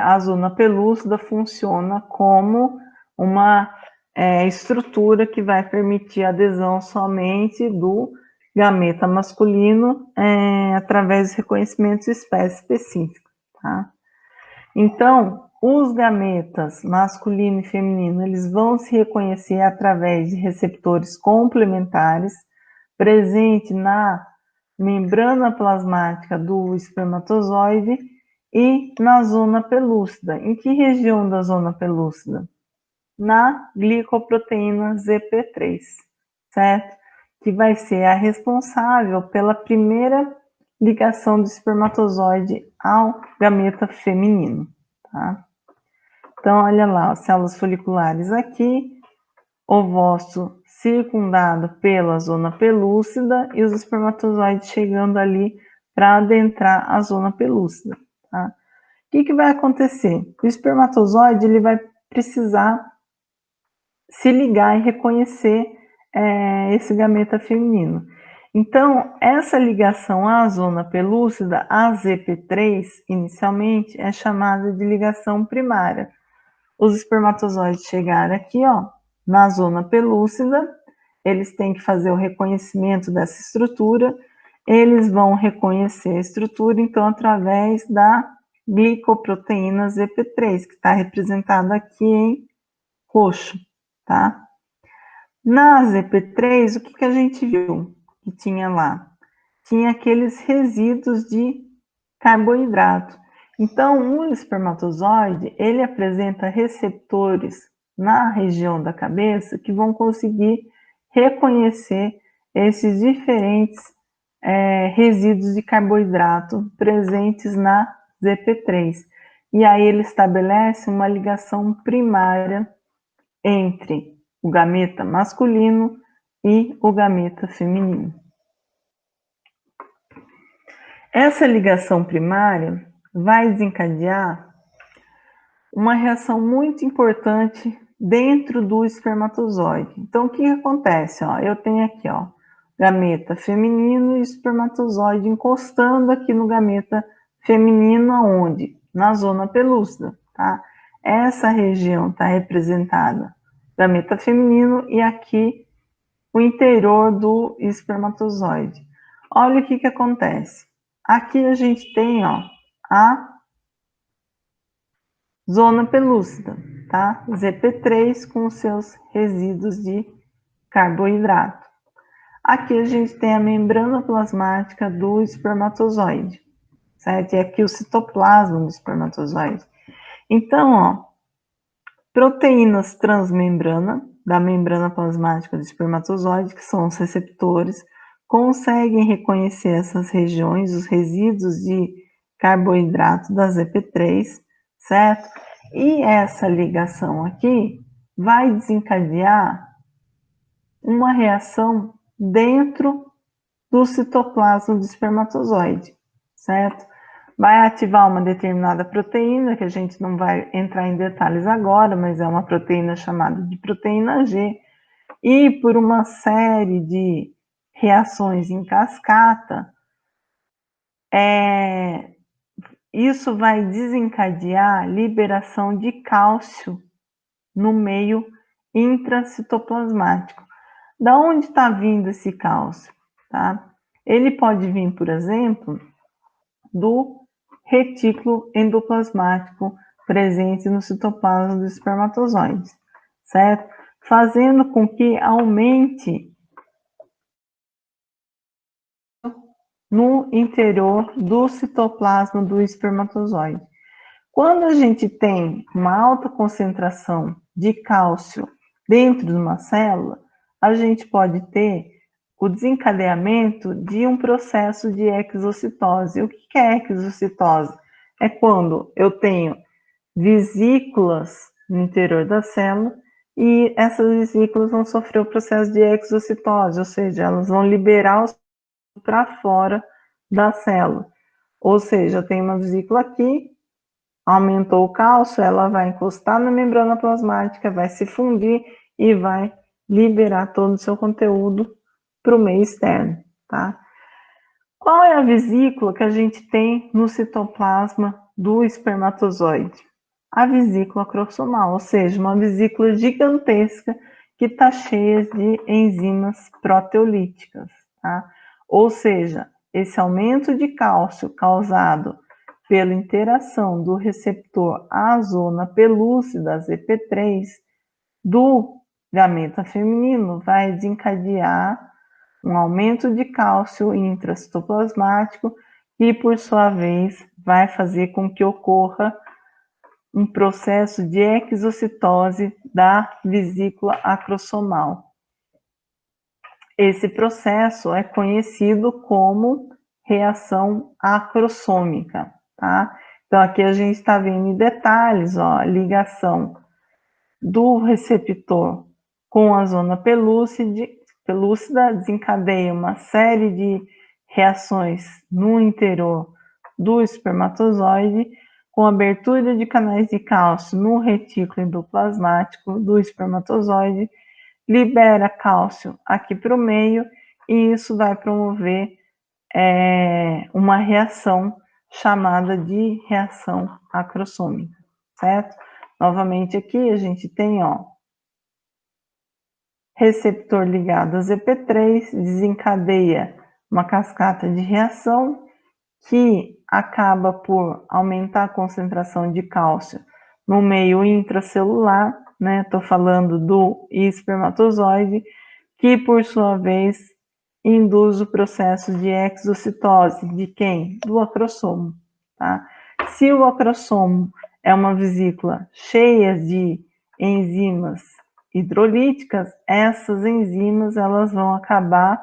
a zona pelúcida funciona como uma estrutura que vai permitir a adesão somente do gameta masculino através de reconhecimento de espécie específica, tá? Então, os gametas masculino e feminino, eles vão se reconhecer através de receptores complementares presentes na membrana plasmática do espermatozoide e na zona pelúcida. Em que região da zona pelúcida? Na glicoproteína ZP3, certo? Que vai ser a responsável pela primeira ligação do espermatozoide ao gameta feminino, tá? Então, olha lá, células foliculares aqui, ovócito circundado pela zona pelúcida e os espermatozoides chegando ali para adentrar a zona pelúcida, tá? O que vai acontecer? O espermatozoide ele vai precisar se ligar e reconhecer esse gameta feminino. Então, essa ligação à zona pelúcida, a ZP3, inicialmente, é chamada de ligação primária. Os espermatozoides chegaram aqui, ó, na zona pelúcida, eles têm que fazer o reconhecimento dessa estrutura, eles vão reconhecer a estrutura, então, através da glicoproteína ZP3, que está representada aqui em roxo, tá? Na ZP3, o que a gente viu que tinha lá? Tinha aqueles resíduos de carboidrato. Então, o espermatozoide, ele apresenta receptores na região da cabeça que vão conseguir reconhecer esses diferentes resíduos de carboidrato presentes na ZP3. E aí ele estabelece uma ligação primária entre o gameta masculino e o gameta feminino. Essa ligação primária vai desencadear uma reação muito importante dentro do espermatozoide. Então, o que acontece? Ó, eu tenho aqui, ó, gameta feminino e espermatozoide encostando aqui no gameta feminino, aonde? Na zona pelúcida, tá? Essa região está representada gameta feminino e aqui o interior do espermatozoide. Olha o que acontece. Aqui a gente tem, ó, a zona pelúcida, tá? ZP3 com seus resíduos de carboidrato. Aqui a gente tem a membrana plasmática do espermatozoide, certo? E aqui o citoplasma do espermatozoide. Então, ó, proteínas transmembrana da membrana plasmática do espermatozoide, que são os receptores, conseguem reconhecer essas regiões, os resíduos de carboidrato da ZP3, certo? E essa ligação aqui vai desencadear uma reação dentro do citoplasma do espermatozoide, certo? Vai ativar uma determinada proteína, que a gente não vai entrar em detalhes agora, mas é uma proteína chamada de proteína G, e por uma série de reações em cascata, isso vai desencadear liberação de cálcio no meio intracitoplasmático. Da onde está vindo esse cálcio? Tá? Ele pode vir, por exemplo, do retículo endoplasmático presente no citoplasma dos espermatozoides, certo? Fazendo com que aumente no interior do citoplasma do espermatozoide. Quando a gente tem uma alta concentração de cálcio dentro de uma célula, a gente pode ter o desencadeamento de um processo de exocitose. O que é exocitose? É quando eu tenho vesículas no interior da célula e essas vesículas vão sofrer o processo de exocitose, ou seja, elas vão liberar para fora da célula. Ou seja, tem uma vesícula aqui, aumentou o cálcio, ela vai encostar na membrana plasmática, vai se fundir e vai liberar todo o seu conteúdo para o meio externo, tá? Qual é a vesícula que a gente tem no citoplasma do espermatozoide? A vesícula acrossomal, ou seja, uma vesícula gigantesca que está cheia de enzimas proteolíticas, tá? Ou seja, esse aumento de cálcio causado pela interação do receptor à zona pelúcida ZP3 do gameta feminino vai desencadear um aumento de cálcio intracitoplasmático e, por sua vez, vai fazer com que ocorra um processo de exocitose da vesícula acrossomal. Esse processo é conhecido como reação acrossômica, tá? Então, aqui a gente está vendo em detalhes, ó, a ligação do receptor com a zona pelúcida desencadeia uma série de reações no interior do espermatozoide, com abertura de canais de cálcio no retículo endoplasmático do espermatozoide, libera cálcio aqui para o meio e isso vai promover uma reação chamada de reação acrossômica, certo? Novamente aqui a gente tem, ó, receptor ligado a ZP3, desencadeia uma cascata de reação que acaba por aumentar a concentração de cálcio no meio intracelular, né? Estou falando do espermatozoide, que por sua vez induz o processo de exocitose de quem? Do acrossomo, tá? Se o acrossomo é uma vesícula cheia de enzimas hidrolíticas, essas enzimas elas vão acabar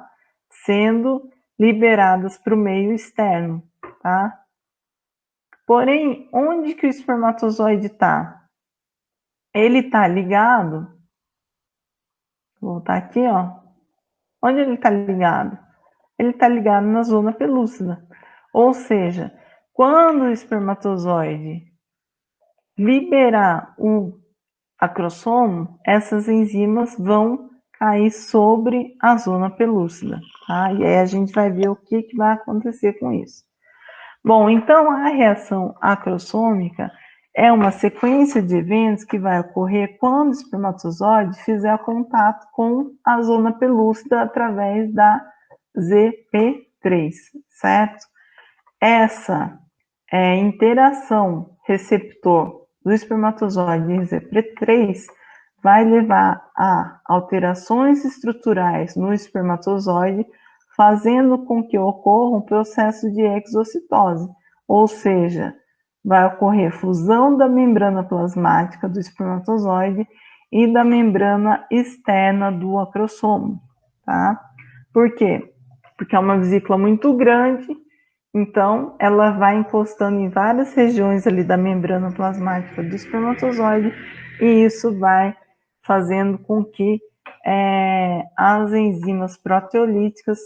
sendo liberadas para o meio externo, tá? Porém, onde que o espermatozoide está? Ele está ligado, vou voltar aqui, ó. Onde ele está ligado? Ele está ligado na zona pelúcida. Ou seja, quando o espermatozoide liberar o acrossomo, essas enzimas vão cair sobre a zona pelúcida, tá? E aí a gente vai ver o que vai acontecer com isso. Bom, então a reação acrossômica é uma sequência de eventos que vai ocorrer quando o espermatozoide fizer contato com a zona pelúcida através da ZP3, certo? Essa interação receptor do espermatozoide em ZP3 vai levar a alterações estruturais no espermatozoide, fazendo com que ocorra um processo de exocitose, ou seja, vai ocorrer fusão da membrana plasmática do espermatozoide e da membrana externa do acrossomo, tá? Por quê? Porque é uma vesícula muito grande, então ela vai encostando em várias regiões ali da membrana plasmática do espermatozoide e isso vai fazendo com que as enzimas proteolíticas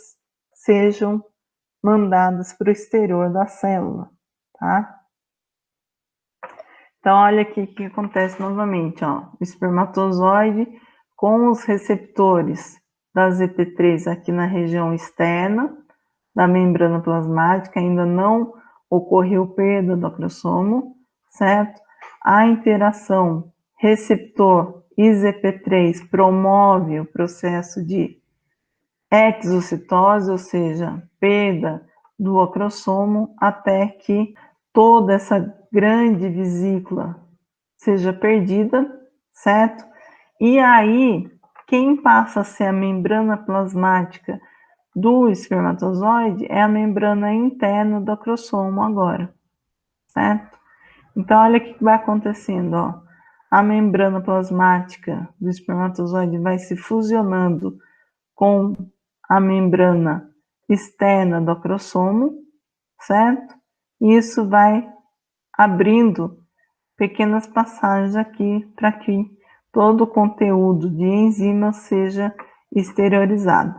sejam mandadas para o exterior da célula, tá? Então, olha aqui o que acontece novamente, ó. O espermatozoide com os receptores da ZP3 aqui na região externa da membrana plasmática, ainda não ocorreu perda do acrossomo, certo? A interação receptor e ZP3 promove o processo de exocitose, ou seja, perda do acrossomo, até que toda essa grande vesícula seja perdida, certo? E aí, quem passa a ser a membrana plasmática do espermatozoide é a membrana interna do acrossomo agora, certo? Então, olha o que vai acontecendo, ó. A membrana plasmática do espermatozoide vai se fusionando com a membrana externa do acrossomo, certo? E isso vai abrindo pequenas passagens aqui para que todo o conteúdo de enzima seja exteriorizado.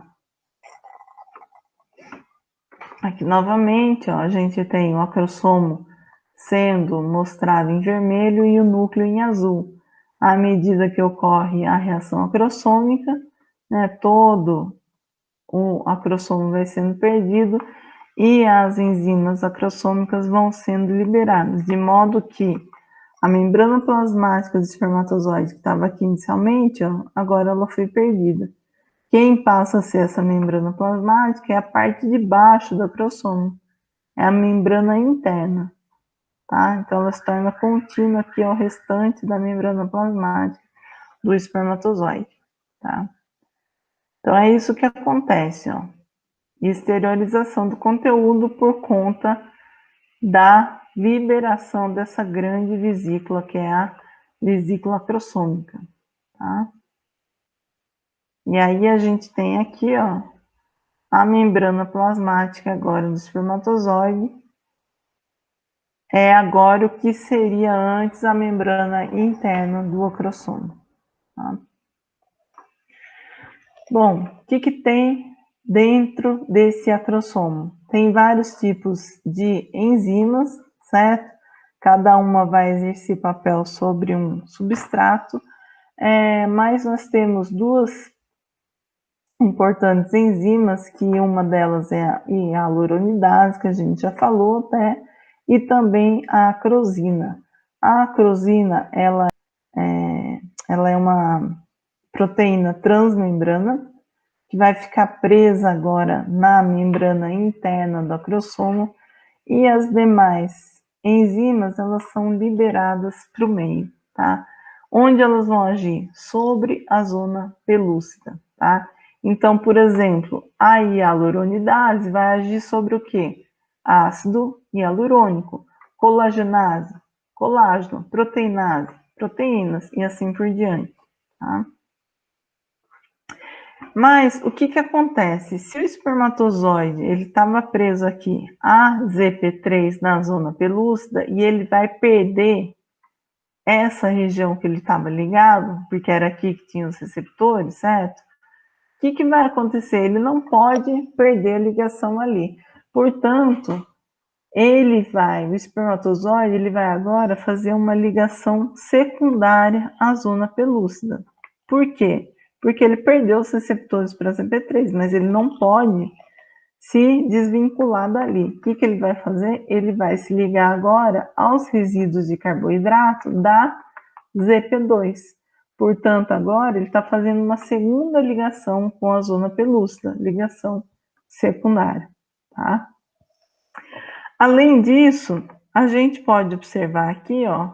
Aqui novamente, ó, a gente tem o acrossomo sendo mostrado em vermelho e o núcleo em azul. À medida que ocorre a reação acrossômica, né, todo o acrossomo vai sendo perdido e as enzimas acrossômicas vão sendo liberadas, de modo que a membrana plasmática do espermatozoide, que estava aqui inicialmente, ó, agora ela foi perdida. Quem passa a ser essa membrana plasmática é a parte de baixo do acrossomo, é a membrana interna, tá? Então ela se torna contínua aqui ao restante da membrana plasmática do espermatozoide, tá? Então é isso que acontece, ó. Exteriorização do conteúdo por conta da liberação dessa grande vesícula, que é a vesícula acrossômica, tá? E aí a gente tem aqui, ó, a membrana plasmática agora do espermatozoide, é agora o que seria antes a membrana interna do acrossomo, tá? Bom, o que tem dentro desse acrossomo? Tem vários tipos de enzimas, certo? Cada uma vai exercer papel sobre um substrato, mas nós temos duas importantes enzimas, que uma delas é a hialuronidase, que a gente já falou, né? E também a acrosina. A acrosina, ela é uma proteína transmembrana, que vai ficar presa agora na membrana interna do acrossomo, e as demais enzimas, elas são liberadas para o meio, tá? Onde elas vão agir? Sobre a zona pelúcida, tá? Então, por exemplo, a hialuronidase vai agir sobre o quê? Ácido hialurônico, colagenase, colágeno, proteinase, proteínas e assim por diante, tá? Mas o que acontece? Se o espermatozoide ele estava preso aqui a ZP3 na zona pelúcida e ele vai perder essa região que ele estava ligado, porque era aqui que tinha os receptores, certo? O que vai acontecer? Ele não pode perder a ligação ali. Portanto, o espermatozoide, ele vai agora fazer uma ligação secundária à zona pelúcida. Por quê? Porque ele perdeu os receptores para CP3, mas ele não pode se desvincular dali. O que ele vai fazer? Ele vai se ligar agora aos resíduos de carboidrato da ZP2. Portanto, agora ele está fazendo uma segunda ligação com a zona pelúcida, ligação secundária, tá? Além disso, a gente pode observar aqui, ó,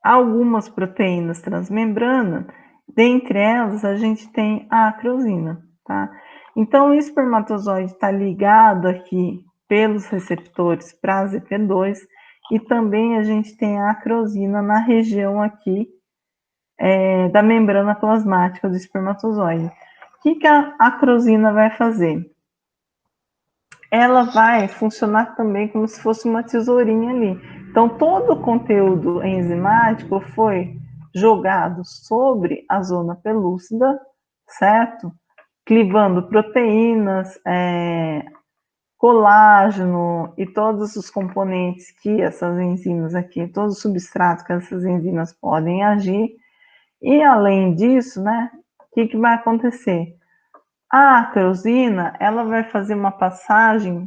algumas proteínas transmembrana, dentre elas a gente tem a acrosina, tá? Então o espermatozoide está ligado aqui pelos receptores para a ZP2 e também a gente tem a acrosina na região aqui da membrana plasmática do espermatozoide. O que a acrosina vai fazer? Ela vai funcionar também como se fosse uma tesourinha ali. Então, todo o conteúdo enzimático foi jogado sobre a zona pelúcida, certo? Clivando proteínas, colágeno e todos os componentes que essas enzimas aqui, todos os substratos que essas enzimas podem agir. E, além disso, né, o que vai acontecer? A acrosina, ela vai fazer uma passagem,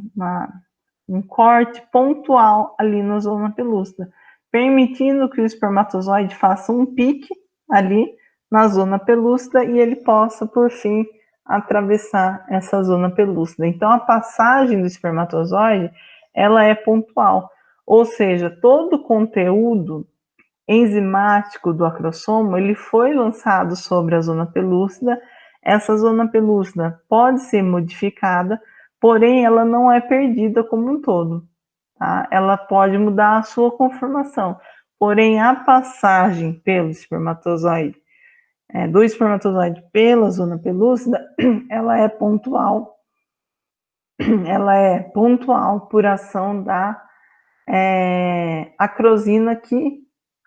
um corte pontual ali na zona pelúcida, permitindo que o espermatozoide faça um pique ali na zona pelúcida e ele possa, por fim, atravessar essa zona pelúcida. Então, a passagem do espermatozoide, ela é pontual, ou seja, todo o conteúdo enzimático do acrossomo, ele foi lançado sobre a zona pelúcida. Essa zona pelúcida pode ser modificada, porém ela não é perdida como um todo, tá? Ela pode mudar a sua conformação, porém a passagem pelo espermatozoide, do espermatozoide pela zona pelúcida, ela é pontual. Ela é pontual por ação da acrosina, que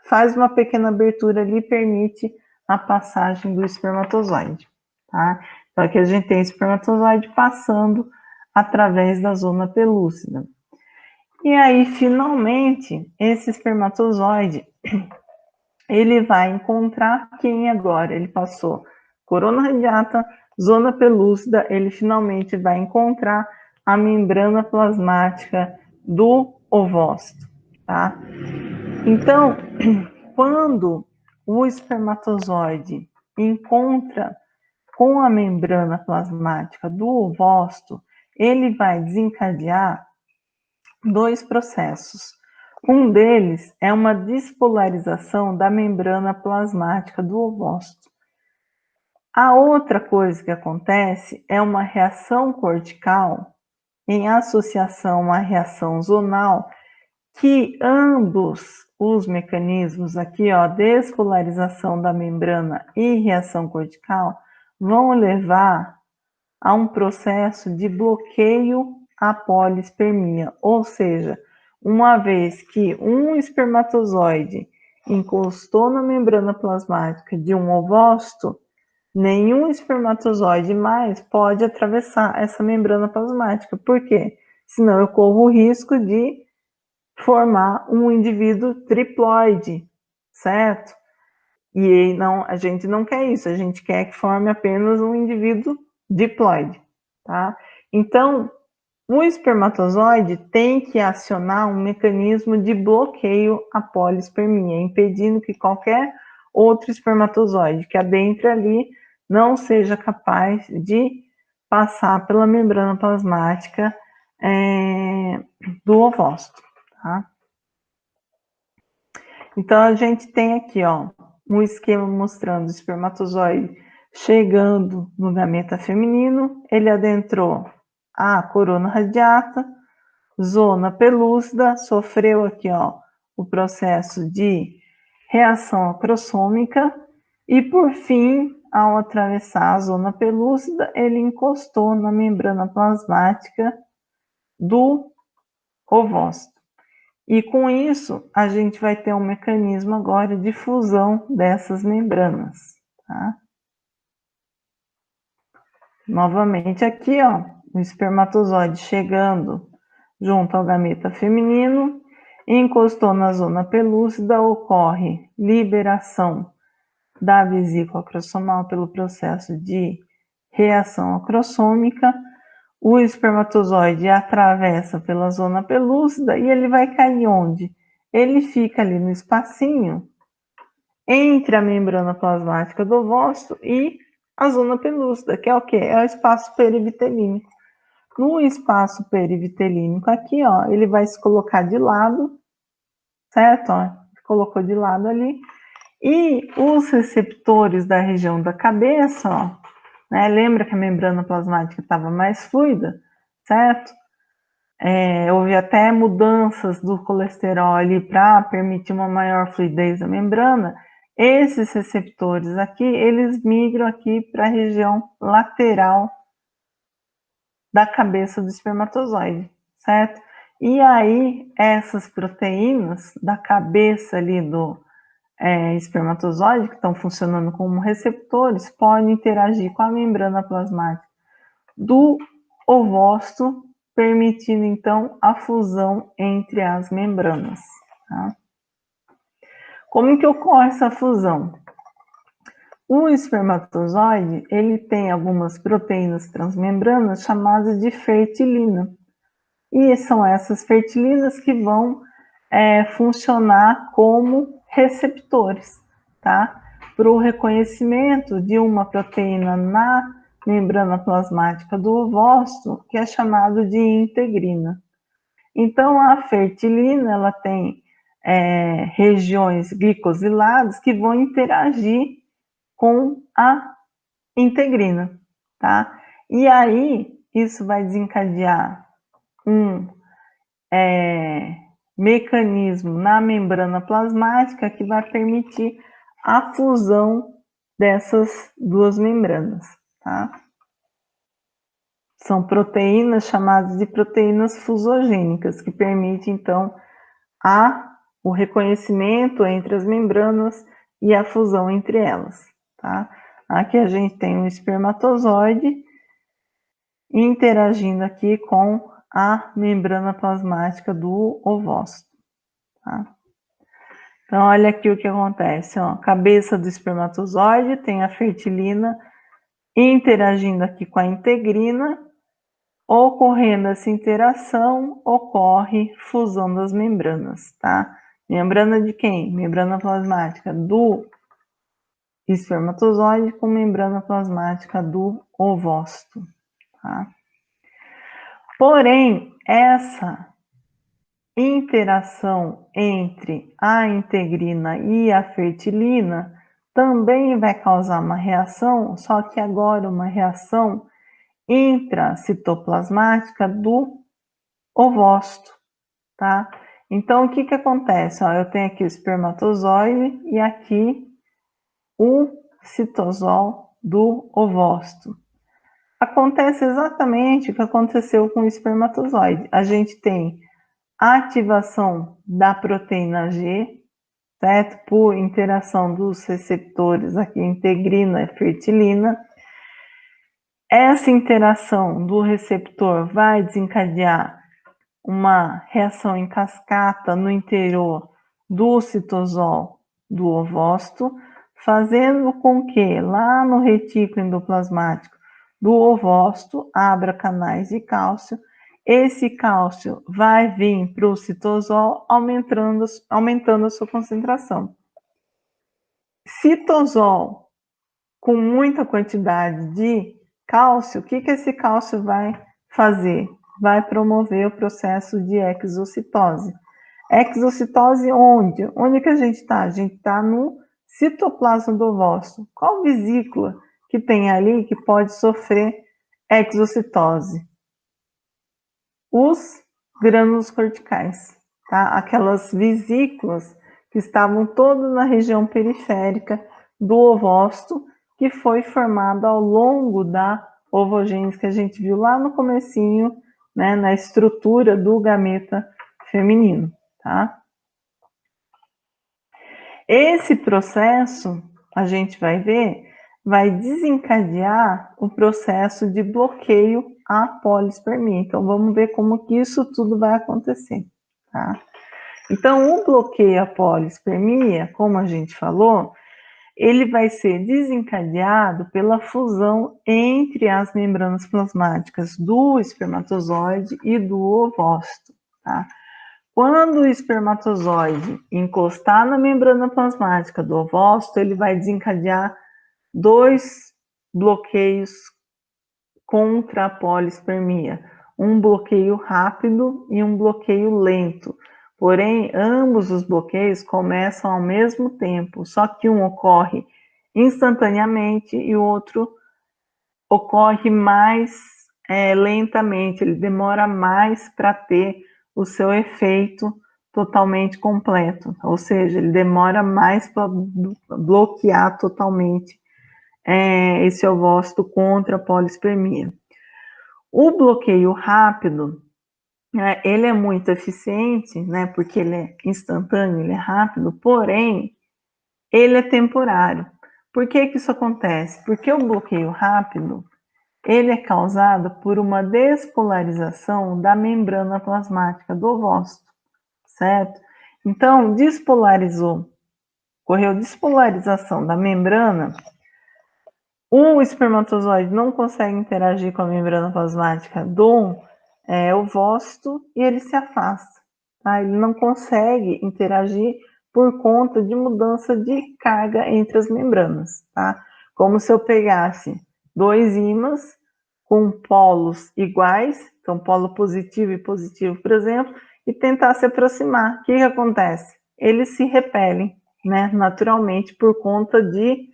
faz uma pequena abertura ali e permite a passagem do espermatozoide, tá? Só que a gente tem espermatozoide passando através da zona pelúcida. E aí, finalmente, esse espermatozoide, ele vai encontrar quem agora? Ele passou corona radiata, zona pelúcida, ele finalmente vai encontrar a membrana plasmática do ovócito, tá? Então, quando o espermatozoide encontra com a membrana plasmática do ovócito, ele vai desencadear dois processos. Um deles é uma despolarização da membrana plasmática do ovócito. A outra coisa que acontece é uma reação cortical em associação à reação zonal, que ambos os mecanismos aqui, ó, despolarização da membrana e reação cortical, vão levar a um processo de bloqueio à polispermia, ou seja, uma vez que um espermatozoide encostou na membrana plasmática de um ovócito, nenhum espermatozoide mais pode atravessar essa membrana plasmática. Por quê? Senão eu corro o risco de formar um indivíduo triploide, certo? E não, a gente não quer isso, a gente quer que forme apenas um indivíduo diploide, tá? Então, o espermatozoide tem que acionar um mecanismo de bloqueio à polispermia, impedindo que qualquer outro espermatozoide que adentre ali não seja capaz de passar pela membrana plasmática do ovócito, tá? Então, a gente tem aqui, ó, um esquema mostrando o espermatozoide chegando no gameta feminino, ele adentrou a corona radiata, zona pelúcida, sofreu aqui, ó, o processo de reação acrossômica e, por fim, ao atravessar a zona pelúcida, ele encostou na membrana plasmática do ovócito. E com isso, a gente vai ter um mecanismo agora de fusão dessas membranas, tá? Novamente aqui, ó, o espermatozoide chegando junto ao gameta feminino, encostou na zona pelúcida, ocorre liberação da vesícula acrossomal pelo processo de reação acrossômica, o espermatozoide atravessa pela zona pelúcida e ele vai cair onde? Ele fica ali no espacinho entre a membrana plasmática do ovócito e a zona pelúcida, que é o quê? É o espaço perivitelínico. No espaço perivitelínico aqui, ó, ele vai se colocar de lado, certo? Ó, colocou de lado ali. E os receptores da região da cabeça, ó, né? Lembra que a membrana plasmática estava mais fluida, certo? Houve até mudanças do colesterol ali para permitir uma maior fluidez da membrana. Esses receptores aqui, eles migram aqui para a região lateral da cabeça do espermatozoide, certo? E aí, essas proteínas da cabeça ali do espermatozoide, que estão funcionando como receptores, podem interagir com a membrana plasmática do ovócito, permitindo então a fusão entre as membranas. Tá? Como que ocorre essa fusão? O espermatozoide, ele tem algumas proteínas transmembranas chamadas de fertilina. E são essas fertilinas que vão funcionar como receptores, tá? Para o reconhecimento de uma proteína na membrana plasmática do ovócito, que é chamado de integrina. Então, a fertilina, ela tem regiões glicosiladas que vão interagir com a integrina, tá? E aí, isso vai desencadear um mecanismo na membrana plasmática que vai permitir a fusão dessas duas membranas, tá? São proteínas chamadas de proteínas fusogênicas, que permitem, então, o reconhecimento entre as membranas e a fusão entre elas, tá? Aqui a gente tem um espermatozoide interagindo aqui com a membrana plasmática do ovócito, tá? Então, olha aqui o que acontece, ó. Cabeça do espermatozoide, tem a fertilina interagindo aqui com a integrina. Ocorrendo essa interação, ocorre fusão das membranas, tá? Membrana de quem? Membrana plasmática do espermatozoide com membrana plasmática do ovócito, tá? Porém, essa interação entre a integrina e a fertilina também vai causar uma reação, só que agora uma reação intracitoplasmática do ovócito, tá? Então, o que que acontece? Ó, eu tenho aqui o espermatozoide e aqui o citosol do ovócito. Acontece exatamente o que aconteceu com o espermatozoide. A gente tem a ativação da proteína G, certo? Por interação dos receptores aqui, integrina e fertilina. Essa interação do receptor vai desencadear uma reação em cascata no interior do citosol do ovócito, fazendo com que lá no retículo endoplasmático do ovócito abra canais de cálcio. Esse cálcio vai vir para o citosol aumentando a sua concentração. Citosol com muita quantidade de cálcio, o que esse cálcio vai fazer? Vai promover o processo de exocitose. Exocitose onde? Onde que a gente está? A gente está no citoplasma do ovócito. Qual vesícula que tem ali que pode sofrer exocitose? Os grânulos corticais, tá? Aquelas vesículas que estavam todas na região periférica do ovócito, que foi formada ao longo da ovogênese que a gente viu lá no comecinho, né, na estrutura do gameta feminino, tá? Esse processo, a gente vai ver, vai desencadear o processo de bloqueio à polispermia. Então, vamos ver como que isso tudo vai acontecer, tá? Então, o bloqueio à polispermia, como a gente falou, ele vai ser desencadeado pela fusão entre as membranas plasmáticas do espermatozoide e do ovócito, tá? Quando o espermatozoide encostar na membrana plasmática do ovócito, ele vai desencadear dois bloqueios contra a polispermia, um bloqueio rápido e um bloqueio lento. Porém, ambos os bloqueios começam ao mesmo tempo, só que um ocorre instantaneamente e o outro ocorre mais lentamente, ele demora mais para ter o seu efeito totalmente completo, ou seja, ele demora mais para bloquear totalmente esse ovócito contra a polispermia. O bloqueio rápido, ele é muito eficiente, né, porque ele é instantâneo, ele é rápido, porém, ele é temporário. Por que que isso acontece? Porque o bloqueio rápido, ele é causado por uma despolarização da membrana plasmática do ovócito, certo? Então, ocorreu despolarização da membrana, o espermatozoide não consegue interagir com a membrana plasmática do ovócito e ele se afasta, tá? Ele não consegue interagir por conta de mudança de carga entre as membranas, tá? Como se eu pegasse dois ímãs com polos iguais, então polo positivo e positivo, por exemplo, e tentar se aproximar. O que acontece? Eles se repelem, né, naturalmente por conta de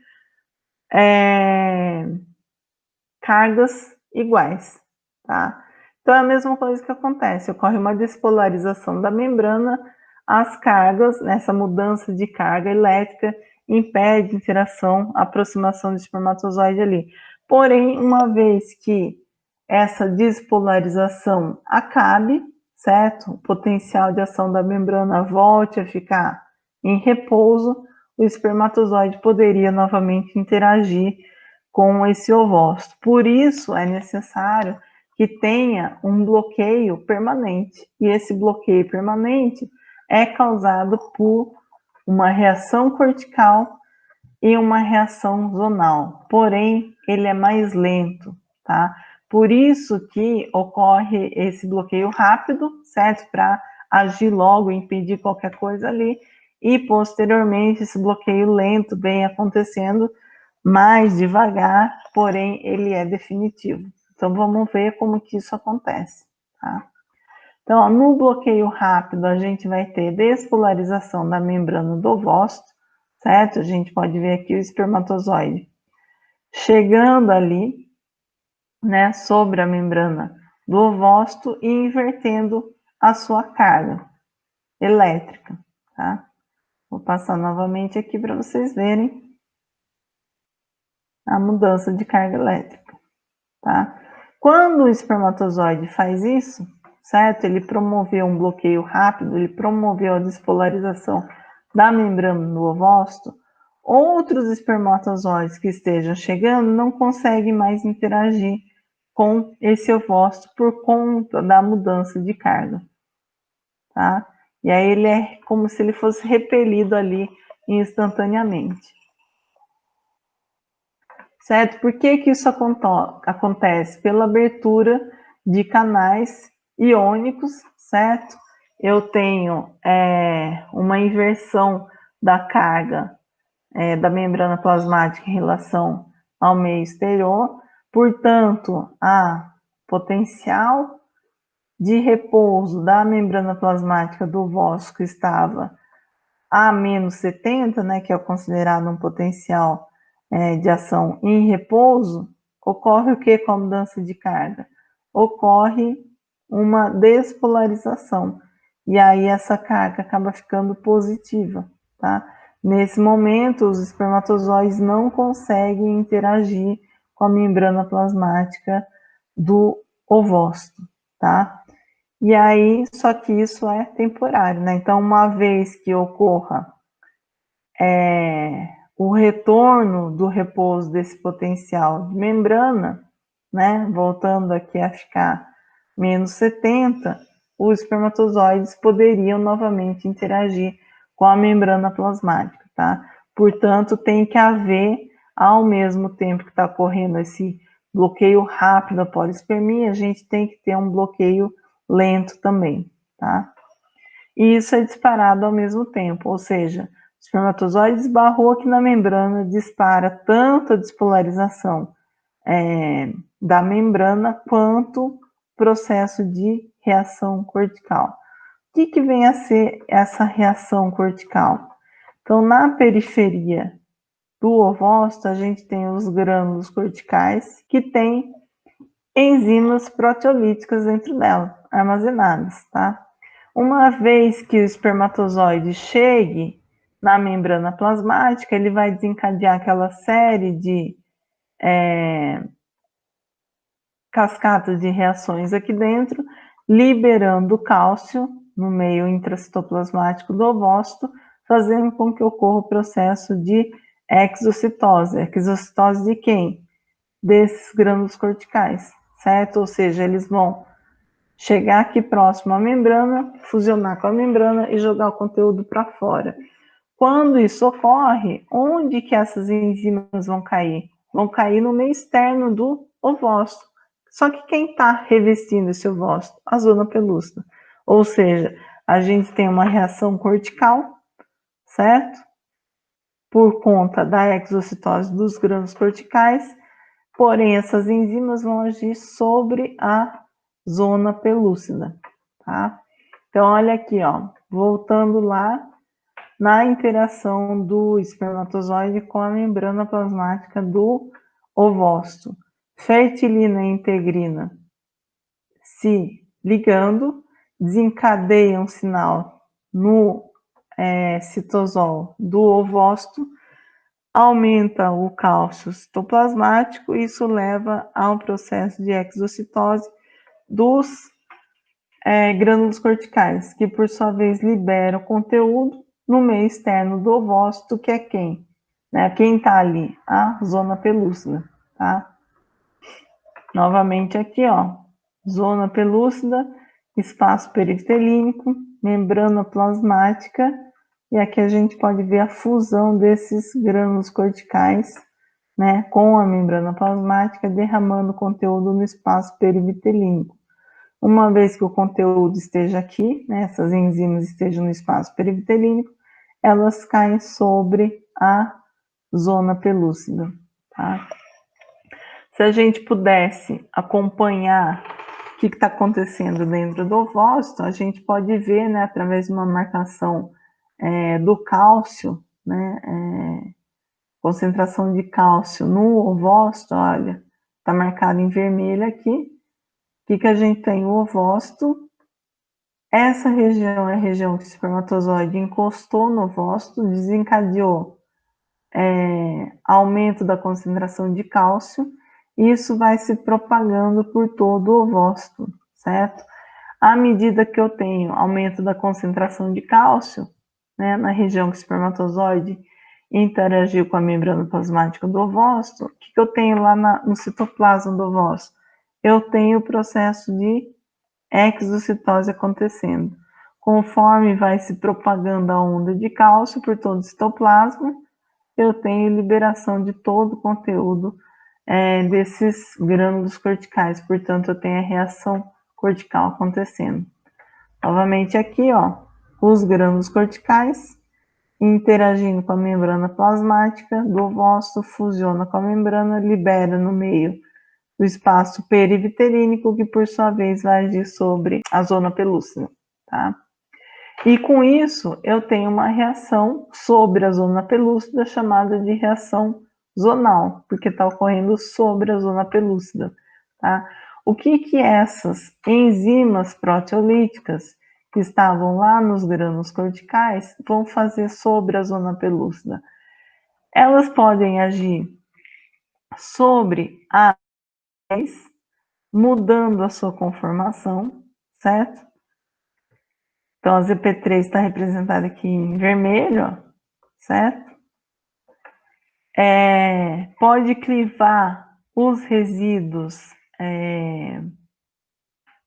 cargas iguais, tá? Então é a mesma coisa que acontece, ocorre uma despolarização da membrana, as cargas, essa mudança de carga elétrica impede interação, aproximação do espermatozoide ali. Porém, uma vez que essa despolarização acabe, certo? O potencial de ação da membrana volte a ficar em repouso, o espermatozoide poderia novamente interagir com esse ovócito. Por isso, é necessário que tenha um bloqueio permanente. E esse bloqueio permanente é causado por uma reação cortical e uma reação zonal. Porém, ele é mais lento, tá? Por isso que ocorre esse bloqueio rápido, certo? Para agir logo, impedir qualquer coisa ali. E, posteriormente, esse bloqueio lento vem acontecendo mais devagar, porém, ele é definitivo. Então, vamos ver como que isso acontece, tá? Então, ó, no bloqueio rápido, a gente vai ter despolarização da membrana do ovócito, certo? A gente pode ver aqui o espermatozoide chegando ali, né, sobre a membrana do ovócito e invertendo a sua carga elétrica, tá? Vou passar novamente aqui para vocês verem a mudança de carga elétrica, tá? Quando o espermatozoide faz isso, certo? Ele promoveu um bloqueio rápido, ele promoveu a despolarização da membrana do ovócito, outros espermatozoides que estejam chegando não conseguem mais interagir com esse ovócito por conta da mudança de carga, tá? E aí ele é como se ele fosse repelido ali instantaneamente. Certo? Por que que isso acontece? Pela abertura de canais iônicos, certo? Eu tenho uma inversão da carga da membrana plasmática em relação ao meio exterior, portanto, a potencial de repouso da membrana plasmática do ovócito que estava a menos 70, né, que é considerado um potencial de ação em repouso, ocorre o que com a mudança de carga? Ocorre uma despolarização, e aí essa carga acaba ficando positiva, tá? Nesse momento, os espermatozoides não conseguem interagir com a membrana plasmática do ovócito, tá? E aí, só que isso é temporário, né? Então, uma vez que ocorra o retorno do repouso desse potencial de membrana, né? Voltando aqui a ficar menos 70, os espermatozoides poderiam novamente interagir com a membrana plasmática, tá? Portanto, tem que haver, ao mesmo tempo que está ocorrendo esse bloqueio rápido da polispermia, a gente tem que ter um bloqueio lento também, tá? E isso é disparado ao mesmo tempo, ou seja, o espermatozoide esbarrou aqui na membrana, dispara tanto a despolarização da membrana quanto processo de reação cortical. O que vem a ser essa reação cortical? Então, na periferia do ovócito, a gente tem os grânulos corticais que têm enzimas proteolíticas dentro dela, armazenadas, tá? Uma vez que o espermatozoide chegue na membrana plasmática, ele vai desencadear aquela série de cascatas de reações aqui dentro, liberando cálcio no meio intracitoplasmático do ovócito, fazendo com que ocorra o processo de exocitose. Exocitose de quem? Desses grânulos corticais, certo? Ou seja, eles vão chegar aqui próximo à membrana, fusionar com a membrana e jogar o conteúdo para fora. Quando isso ocorre, onde que essas enzimas vão cair? Vão cair no meio externo do ovócito. Só que quem está revestindo esse ovócito? A zona pelúcida. Ou seja, a gente tem uma reação cortical, certo? Por conta da exocitose dos grânulos corticais, porém essas enzimas vão agir sobre a zona pelúcida, tá? Então, olha aqui, ó, voltando lá na interação do espermatozoide com a membrana plasmática do ovócito. Fertilina e integrina se ligando, desencadeia um sinal no citosol do ovócito, aumenta o cálcio citoplasmático, e isso leva a um processo de exocitose dos grânulos corticais, que por sua vez liberam conteúdo no meio externo do ovócito, que é quem? Né? Quem está ali? A zona pelúcida, tá? Novamente aqui, ó, zona pelúcida, espaço perivitelínico, membrana plasmática, e aqui a gente pode ver a fusão desses grânulos corticais, né, com a membrana plasmática, derramando conteúdo no espaço perivitelínico. Uma vez que o conteúdo esteja aqui, né, essas enzimas estejam no espaço perivitelínico, elas caem sobre a zona pelúcida, tá? Se a gente pudesse acompanhar o que está acontecendo dentro do ovócito, a gente pode ver, né, através de uma marcação do cálcio, né, concentração de cálcio no ovócito, olha, está marcado em vermelho aqui. O que a gente tem? O ovócito. Essa região é a região que o espermatozoide encostou no ovócito, desencadeou aumento da concentração de cálcio, e isso vai se propagando por todo o ovócito, certo? À medida que eu tenho aumento da concentração de cálcio, né, na região que o espermatozoide interagiu com a membrana plasmática do ovócito, o que eu tenho lá no citoplasma do ovócito? Eu tenho o processo de exocitose acontecendo. Conforme vai se propagando a onda de cálcio por todo o citoplasma, eu tenho liberação de todo o conteúdo desses grânulos corticais, portanto, eu tenho a reação cortical acontecendo. Novamente aqui, ó, os grânulos corticais interagindo com a membrana plasmática do ovócito, fusiona com a membrana, libera no meio do espaço perivitelínico, que por sua vez vai agir sobre a zona pelúcida, tá? E com isso, eu tenho uma reação sobre a zona pelúcida chamada de reação zonal, porque está ocorrendo sobre a zona pelúcida, tá? O que essas enzimas proteolíticas que estavam lá nos grânulos corticais vão fazer sobre a zona pelúcida? Elas podem agir sobre a mudando a sua conformação, certo? Então, a ZP3 está representada aqui em vermelho, ó, certo? Pode clivar os resíduos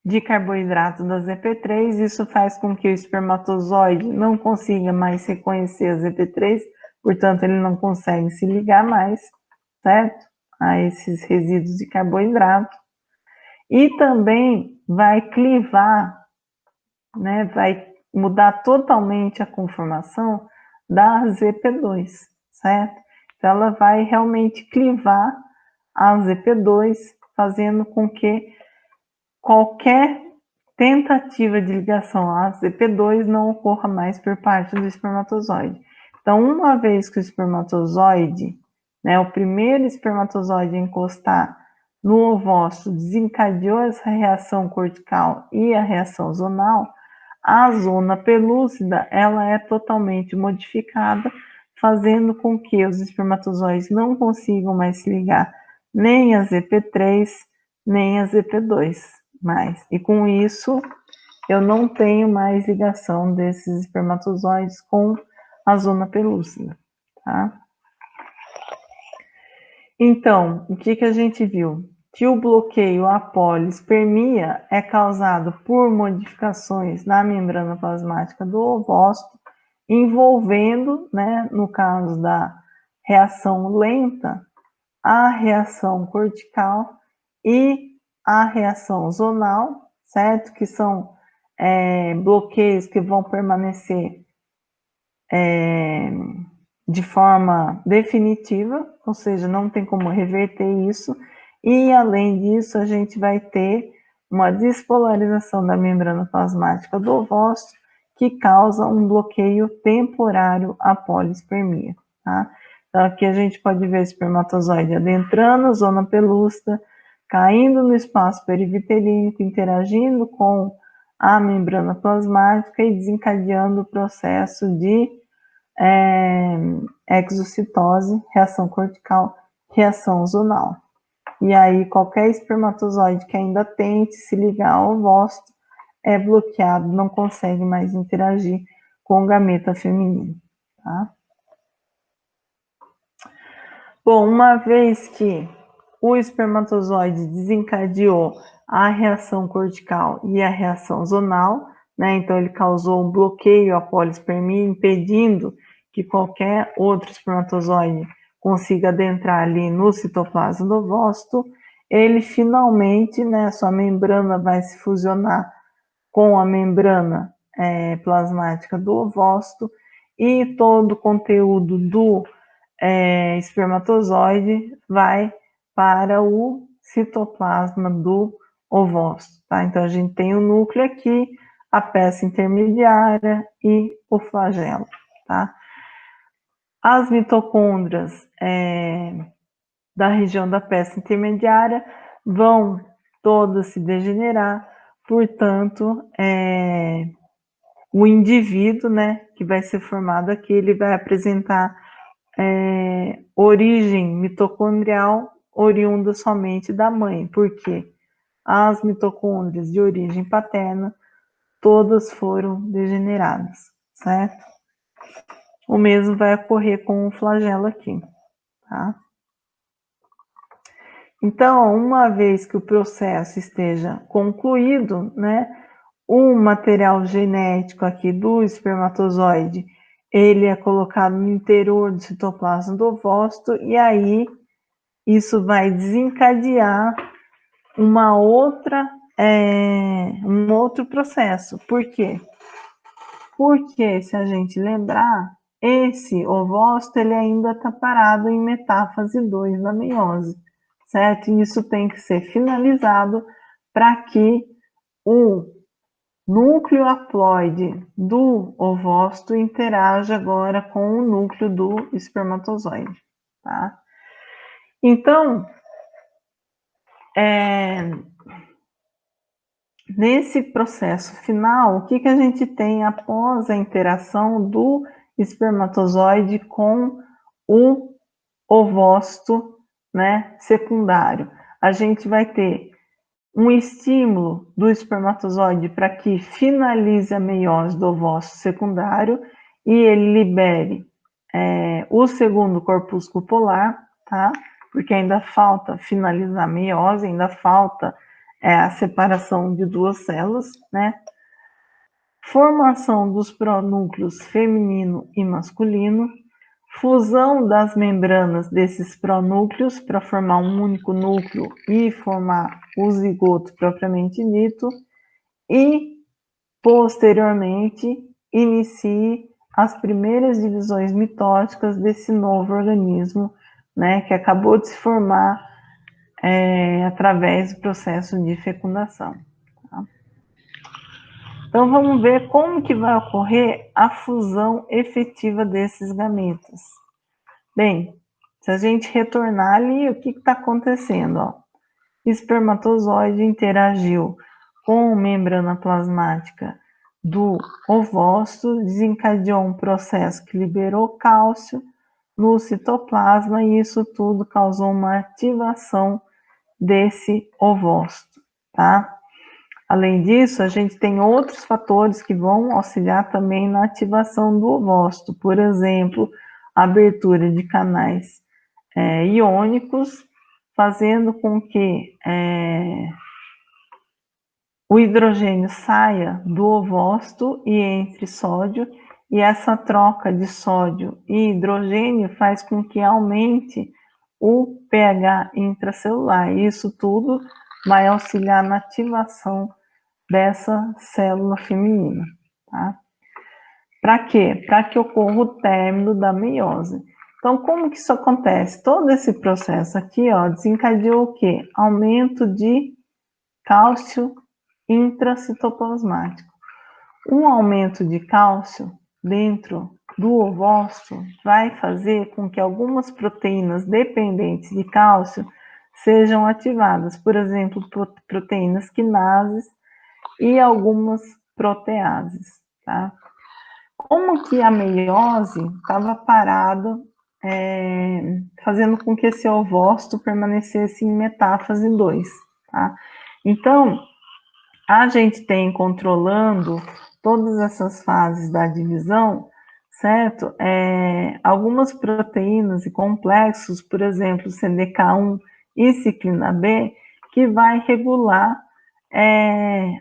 de carboidrato da ZP3, isso faz com que o espermatozoide não consiga mais reconhecer a ZP3, portanto, ele não consegue se ligar mais, certo? A esses resíduos de carboidrato. E também vai clivar, né, vai mudar totalmente a conformação da ZP2, certo? Então, ela vai realmente clivar a ZP2, fazendo com que qualquer tentativa de ligação à ZP2 não ocorra mais por parte do espermatozoide. Então, uma vez que o espermatozoide, né, o primeiro espermatozoide a encostar no ovócito, desencadeou essa reação cortical e a reação zonal, a zona pelúcida ela é totalmente modificada, fazendo com que os espermatozoides não consigam mais se ligar nem a ZP3, nem a ZP2 mais. E com isso, eu não tenho mais ligação desses espermatozoides com a zona pelúcida, tá? Então, o que a gente viu? Que o bloqueio à polispermia é causado por modificações na membrana plasmática do ovócito, envolvendo, né, no caso da reação lenta, a reação cortical e a reação zonal, certo? Que são bloqueios que vão permanecer de forma definitiva, ou seja, não tem como reverter isso, e além disso, a gente vai ter uma despolarização da membrana plasmática do ovócito, que causa um bloqueio temporário à polispermia, tá? Então, aqui a gente pode ver o espermatozoide adentrando a zona pelúcida, caindo no espaço perivitelínico, interagindo com a membrana plasmática e desencadeando o processo de exocitose, reação cortical, reação zonal. E aí, qualquer espermatozoide que ainda tente se ligar ao ovócito é bloqueado, não consegue mais interagir com o gameta feminino, tá? Bom, uma vez que o espermatozoide desencadeou a reação cortical e a reação zonal, né? Então ele causou um bloqueio à polispermia, impedindo que qualquer outro espermatozoide consiga adentrar ali no citoplasma do ovócito. Ele finalmente, né, sua membrana vai se fusionar com a membrana plasmática do ovócito e todo o conteúdo do espermatozoide vai para o citoplasma do ovócito, tá? Então a gente tem o núcleo aqui, a peça intermediária e o flagelo, tá? As mitocôndrias da região da peça intermediária vão todas se degenerar, portanto, o indivíduo, né, que vai ser formado aqui, ele vai apresentar origem mitocondrial oriunda somente da mãe, porque as mitocôndrias de origem paterna todas foram degeneradas, certo? O mesmo vai ocorrer com o flagelo aqui, tá? Então, uma vez que o processo esteja concluído, né, o material genético aqui do espermatozoide, ele é colocado no interior do citoplasma do ovócito e aí isso vai desencadear um outro processo. Por quê? Porque, se a gente lembrar, esse ovócito ele ainda está parado em metáfase 2 da meiose, certo? E isso tem que ser finalizado para que o núcleo haploide do ovócito interaja agora com o núcleo do espermatozoide, tá? Então, nesse processo final, o que a gente tem após a interação do espermatozoide com o ovócito, né, secundário? A gente vai ter um estímulo do espermatozoide para que finalize a meiose do ovócito secundário e ele libere o segundo corpúsculo polar, tá? Porque ainda falta finalizar a meiose, ainda falta a separação de duas células, né? Formação dos pronúcleos feminino e masculino, fusão das membranas desses pronúcleos para formar um único núcleo e formar o zigoto propriamente dito, e posteriormente inicie as primeiras divisões mitóticas desse novo organismo, né, que acabou de se formar através do processo de fecundação. Tá? Então vamos ver como que vai ocorrer a fusão efetiva desses gametas. Bem, se a gente retornar ali, o que está acontecendo? Ó? Espermatozoide interagiu com a membrana plasmática do ovócito, desencadeou um processo que liberou cálcio no citoplasma e isso tudo causou uma ativação desse ovócito, tá? Além disso, a gente tem outros fatores que vão auxiliar também na ativação do ovócito, por exemplo, a abertura de canais iônicos, fazendo com que o hidrogênio saia do ovócito e entre sódio, e essa troca de sódio e hidrogênio faz com que aumente o pH intracelular. Isso tudo vai auxiliar na ativação dessa célula feminina, tá? Para quê? Para que ocorra o término da meiose. Então, como que isso acontece? Todo esse processo aqui, ó, desencadeou o quê? Aumento de cálcio intracitoplasmático. Um aumento de cálcio dentro do ovócito vai fazer com que algumas proteínas dependentes de cálcio sejam ativadas, por exemplo, proteínas quinases e algumas proteases, tá? Como que a meiose estava parada, fazendo com que esse ovócito permanecesse em metáfase 2, tá? Então, a gente tem controlando todas essas fases da divisão, certo? Algumas proteínas e complexos, por exemplo, CDK1 e ciclina B, que vai regular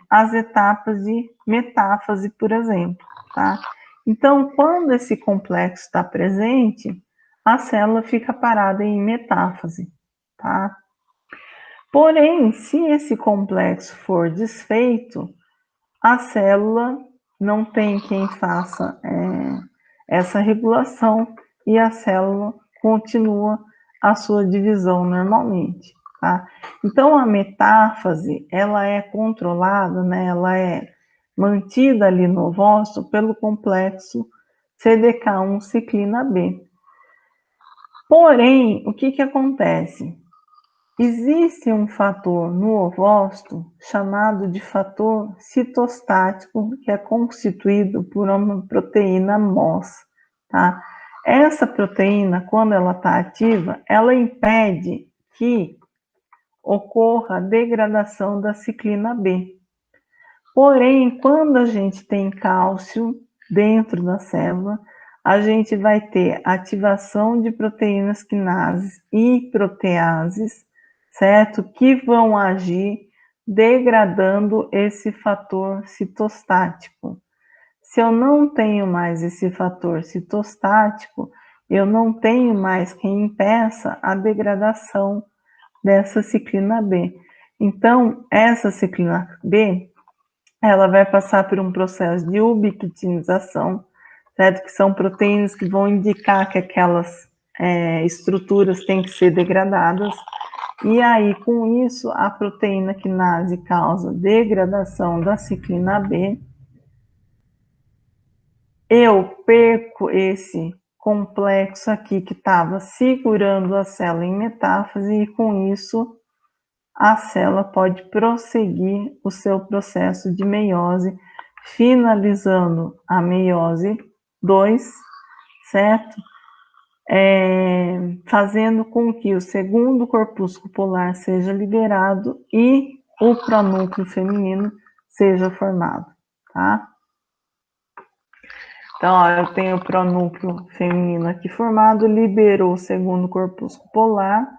as etapas de metáfase, por exemplo, tá? Então, quando esse complexo está presente, a célula fica parada em metáfase, tá? Porém, se esse complexo for desfeito, a célula não tem quem faça essa regulação e a célula continua a sua divisão normalmente, tá? Então, a metáfase, ela é controlada, né? Ela é mantida ali no ovócito pelo complexo CDK1 ciclina B. Porém, o que acontece? Existe um fator no ovócito chamado de fator citostático, que é constituído por uma proteína MOS, tá? Essa proteína, quando ela está ativa, ela impede que ocorra a degradação da ciclina B. Porém, quando a gente tem cálcio dentro da célula, a gente vai ter ativação de proteínas quinases e proteases, certo? Que vão agir degradando esse fator citostático. Se eu não tenho mais esse fator citostático, eu não tenho mais quem impeça a degradação dessa ciclina B. Então, essa ciclina B, ela vai passar por um processo de ubiquitinização, certo? Que são proteínas que vão indicar que aquelas estruturas têm que ser degradadas. E aí, com isso, a proteína quinase causa degradação da ciclina B. Eu perco esse complexo aqui que estava segurando a célula em metáfase e, com isso, a célula pode prosseguir o seu processo de meiose, finalizando a meiose 2, certo? Fazendo com que o segundo corpúsculo polar seja liberado e o pronúcleo feminino seja formado, tá? Então, ó, eu tenho o pronúcleo feminino aqui formado, liberou o segundo corpúsculo polar,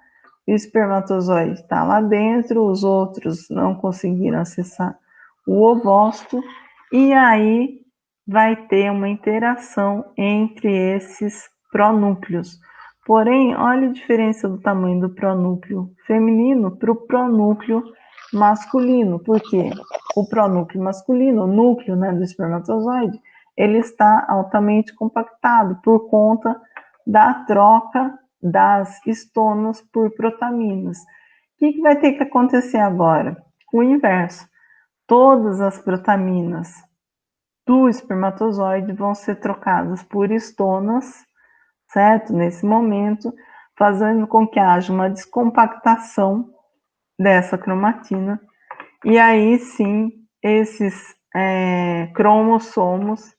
o espermatozoide está lá dentro, os outros não conseguiram acessar o ovócito, e aí vai ter uma interação entre esses pronúcleos. Porém, olha a diferença do tamanho do pronúcleo feminino para o pronúcleo masculino, porque o pronúcleo masculino, o núcleo, né, do espermatozoide, ele está altamente compactado por conta da troca das estonas por protaminas. O que vai ter que acontecer agora? O inverso. Todas as protaminas do espermatozoide vão ser trocadas por estonas, certo? Nesse momento, fazendo com que haja uma descompactação dessa cromatina, e aí sim, esses cromossomos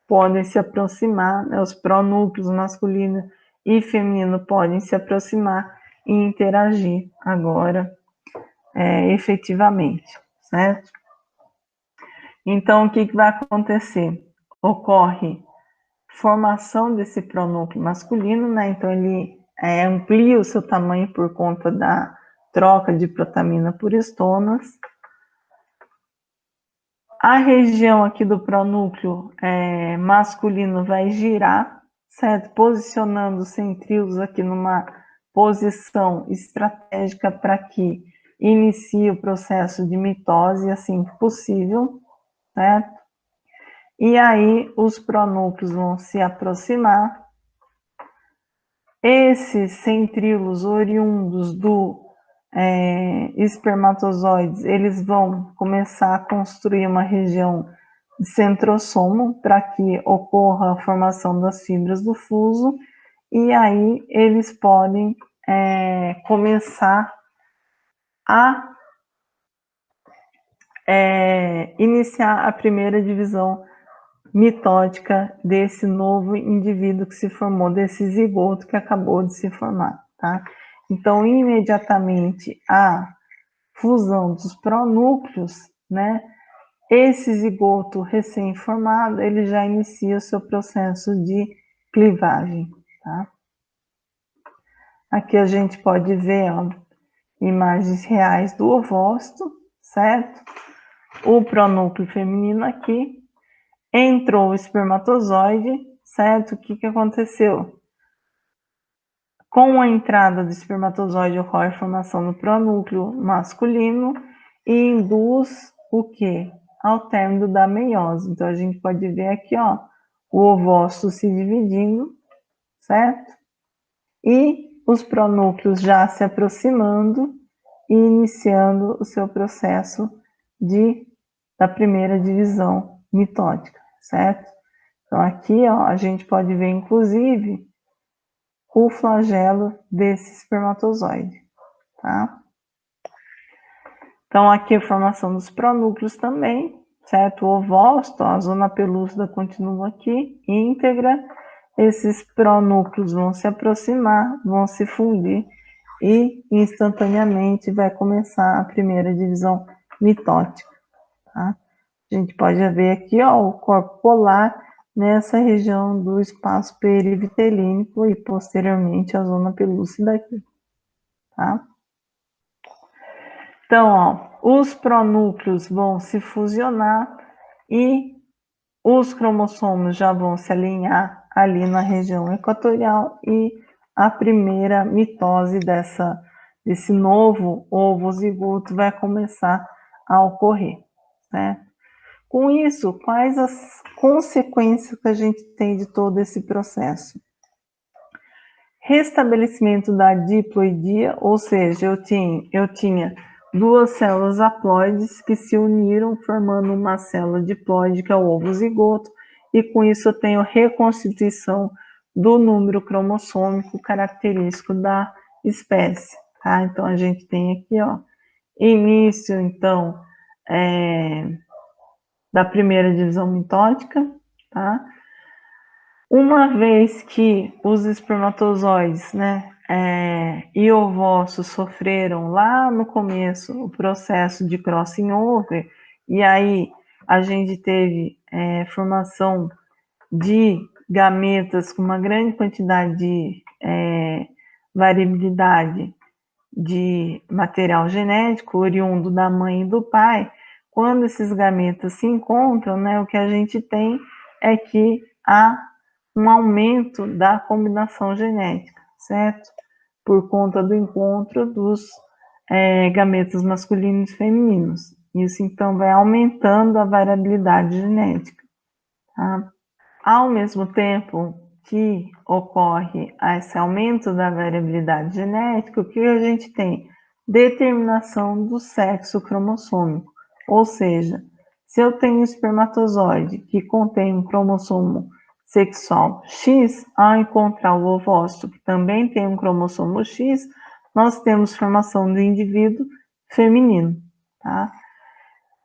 podem se aproximar, né? Os pronúcleos masculino e feminino podem se aproximar e interagir agora efetivamente, certo? Então, o que vai acontecer? Ocorre formação desse pronúcleo masculino, né? Então, ele amplia o seu tamanho por conta da troca de protamina por estonas. A região aqui do pronúcleo masculino vai girar, certo? Posicionando os centríolos aqui numa posição estratégica para que inicie o processo de mitose assim que possível, certo? E aí os pronúcleos vão se aproximar. Esses centríolos oriundos do espermatozoides, eles vão começar a construir uma região de centrossomo para que ocorra a formação das fibras do fuso, e aí eles podem começar a iniciar a primeira divisão mitótica desse novo indivíduo que se formou, desse zigoto que acabou de se formar, tá? Então, imediatamente a fusão dos pronúcleos, né? Esse zigoto recém-formado, ele já inicia o seu processo de clivagem, tá? Aqui a gente pode ver, ó, imagens reais do ovócito, certo? O pronúcleo feminino aqui, entrou o espermatozoide, certo? O que aconteceu? Com a entrada do espermatozoide ocorre a formação do pronúcleo masculino e induz o quê? Ao término da meiose. Então, a gente pode ver aqui, ó, o ovócito se dividindo, certo? E os pronúcleos já se aproximando e iniciando o seu processo da primeira divisão mitótica, certo? Então, aqui, ó, a gente pode ver, inclusive, o flagelo desse espermatozoide, tá? Então, aqui a formação dos pronúcleos também, certo? O ovócito, a zona pelúcida continua aqui, íntegra. Esses pronúcleos vão se aproximar, vão se fundir e instantaneamente vai começar a primeira divisão mitótica, tá? A gente pode ver aqui, ó, o corpo polar nessa região do espaço perivitelínico e posteriormente a zona pelúcida aqui, tá? Então, ó, os pronúcleos vão se fusionar e os cromossomos já vão se alinhar ali na região equatorial e a primeira mitose desse novo ovo zigoto vai começar a ocorrer, né? Com isso, quais as consequências que a gente tem de todo esse processo? Restabelecimento da diploidia, ou seja, eu tinha duas células haploides que se uniram formando uma célula diploide, que é o ovo zigoto, e com isso eu tenho reconstituição do número cromossômico característico da espécie, tá? Então, a gente tem aqui, ó, início, então, da primeira divisão mitótica, tá? Uma vez que os espermatozoides, né, e ovócitos sofreram lá no começo o processo de crossing over, e aí a gente teve formação de gametas com uma grande quantidade de variabilidade de material genético oriundo da mãe e do pai. Quando esses gametas se encontram, né, o que a gente tem é que há um aumento da combinação genética, certo? Por conta do encontro dos gametas masculinos e femininos. Isso, então, vai aumentando a variabilidade genética, tá? Ao mesmo tempo que ocorre esse aumento da variabilidade genética, o que a gente tem? Determinação do sexo cromossômico. Ou seja, se eu tenho um espermatozoide que contém um cromossomo sexual X, ao encontrar o ovócito que também tem um cromossomo X, nós temos formação do indivíduo feminino, tá?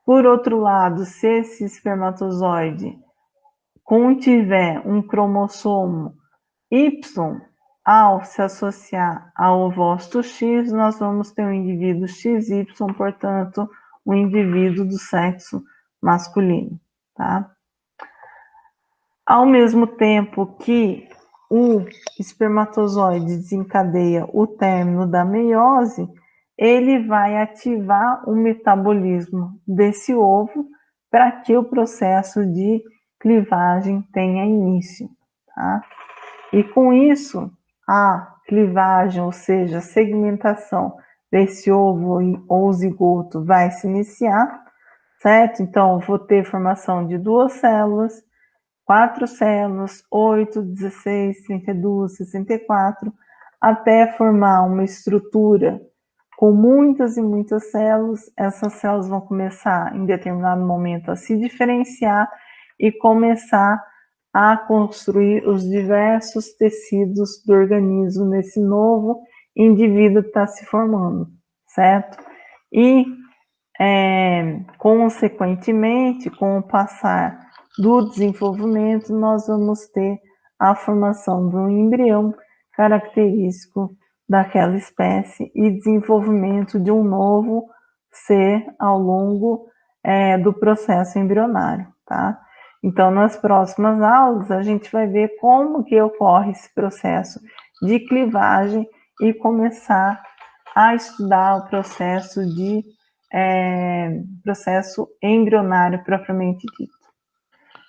Por outro lado, se esse espermatozoide contiver um cromossomo Y, ao se associar ao ovócito X, nós vamos ter um indivíduo XY, portanto, um indivíduo do sexo masculino, tá? Ao mesmo tempo que o espermatozoide desencadeia o término da meiose, ele vai ativar o metabolismo desse ovo para que o processo de clivagem tenha início, tá? E com isso, a clivagem, ou seja, a segmentação desse ovo ou zigoto vai se iniciar, certo? Então, vou ter formação de 2 células, 4 células, 8, 16, 32, 64, até formar uma estrutura com muitas e muitas células. Essas células vão começar, em determinado momento, a se diferenciar e começar a construir os diversos tecidos do organismo nesse novo indivíduo que está se formando, certo? E, consequentemente, com o passar do desenvolvimento, nós vamos ter a formação de um embrião característico daquela espécie e desenvolvimento de um novo ser ao longo do processo embrionário, tá? Então, nas próximas aulas, a gente vai ver como que ocorre esse processo de clivagem e começar a estudar o processo embrionário propriamente dito.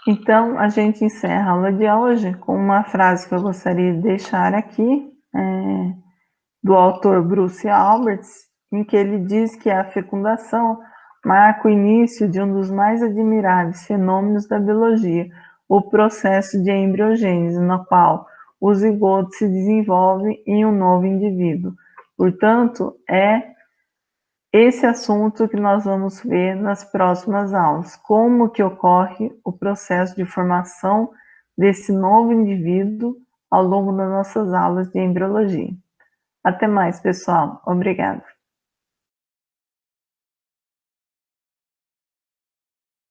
Então, a gente encerra a aula de hoje com uma frase que eu gostaria de deixar aqui, do autor Bruce Alberts, em que ele diz que a fecundação marca o início de um dos mais admiráveis fenômenos da biologia, o processo de embriogênese, no qual o zigoto se desenvolve em um novo indivíduo. Portanto, é esse assunto que nós vamos ver nas próximas aulas, como que ocorre o processo de formação desse novo indivíduo ao longo das nossas aulas de embriologia. Até mais, pessoal. Obrigada.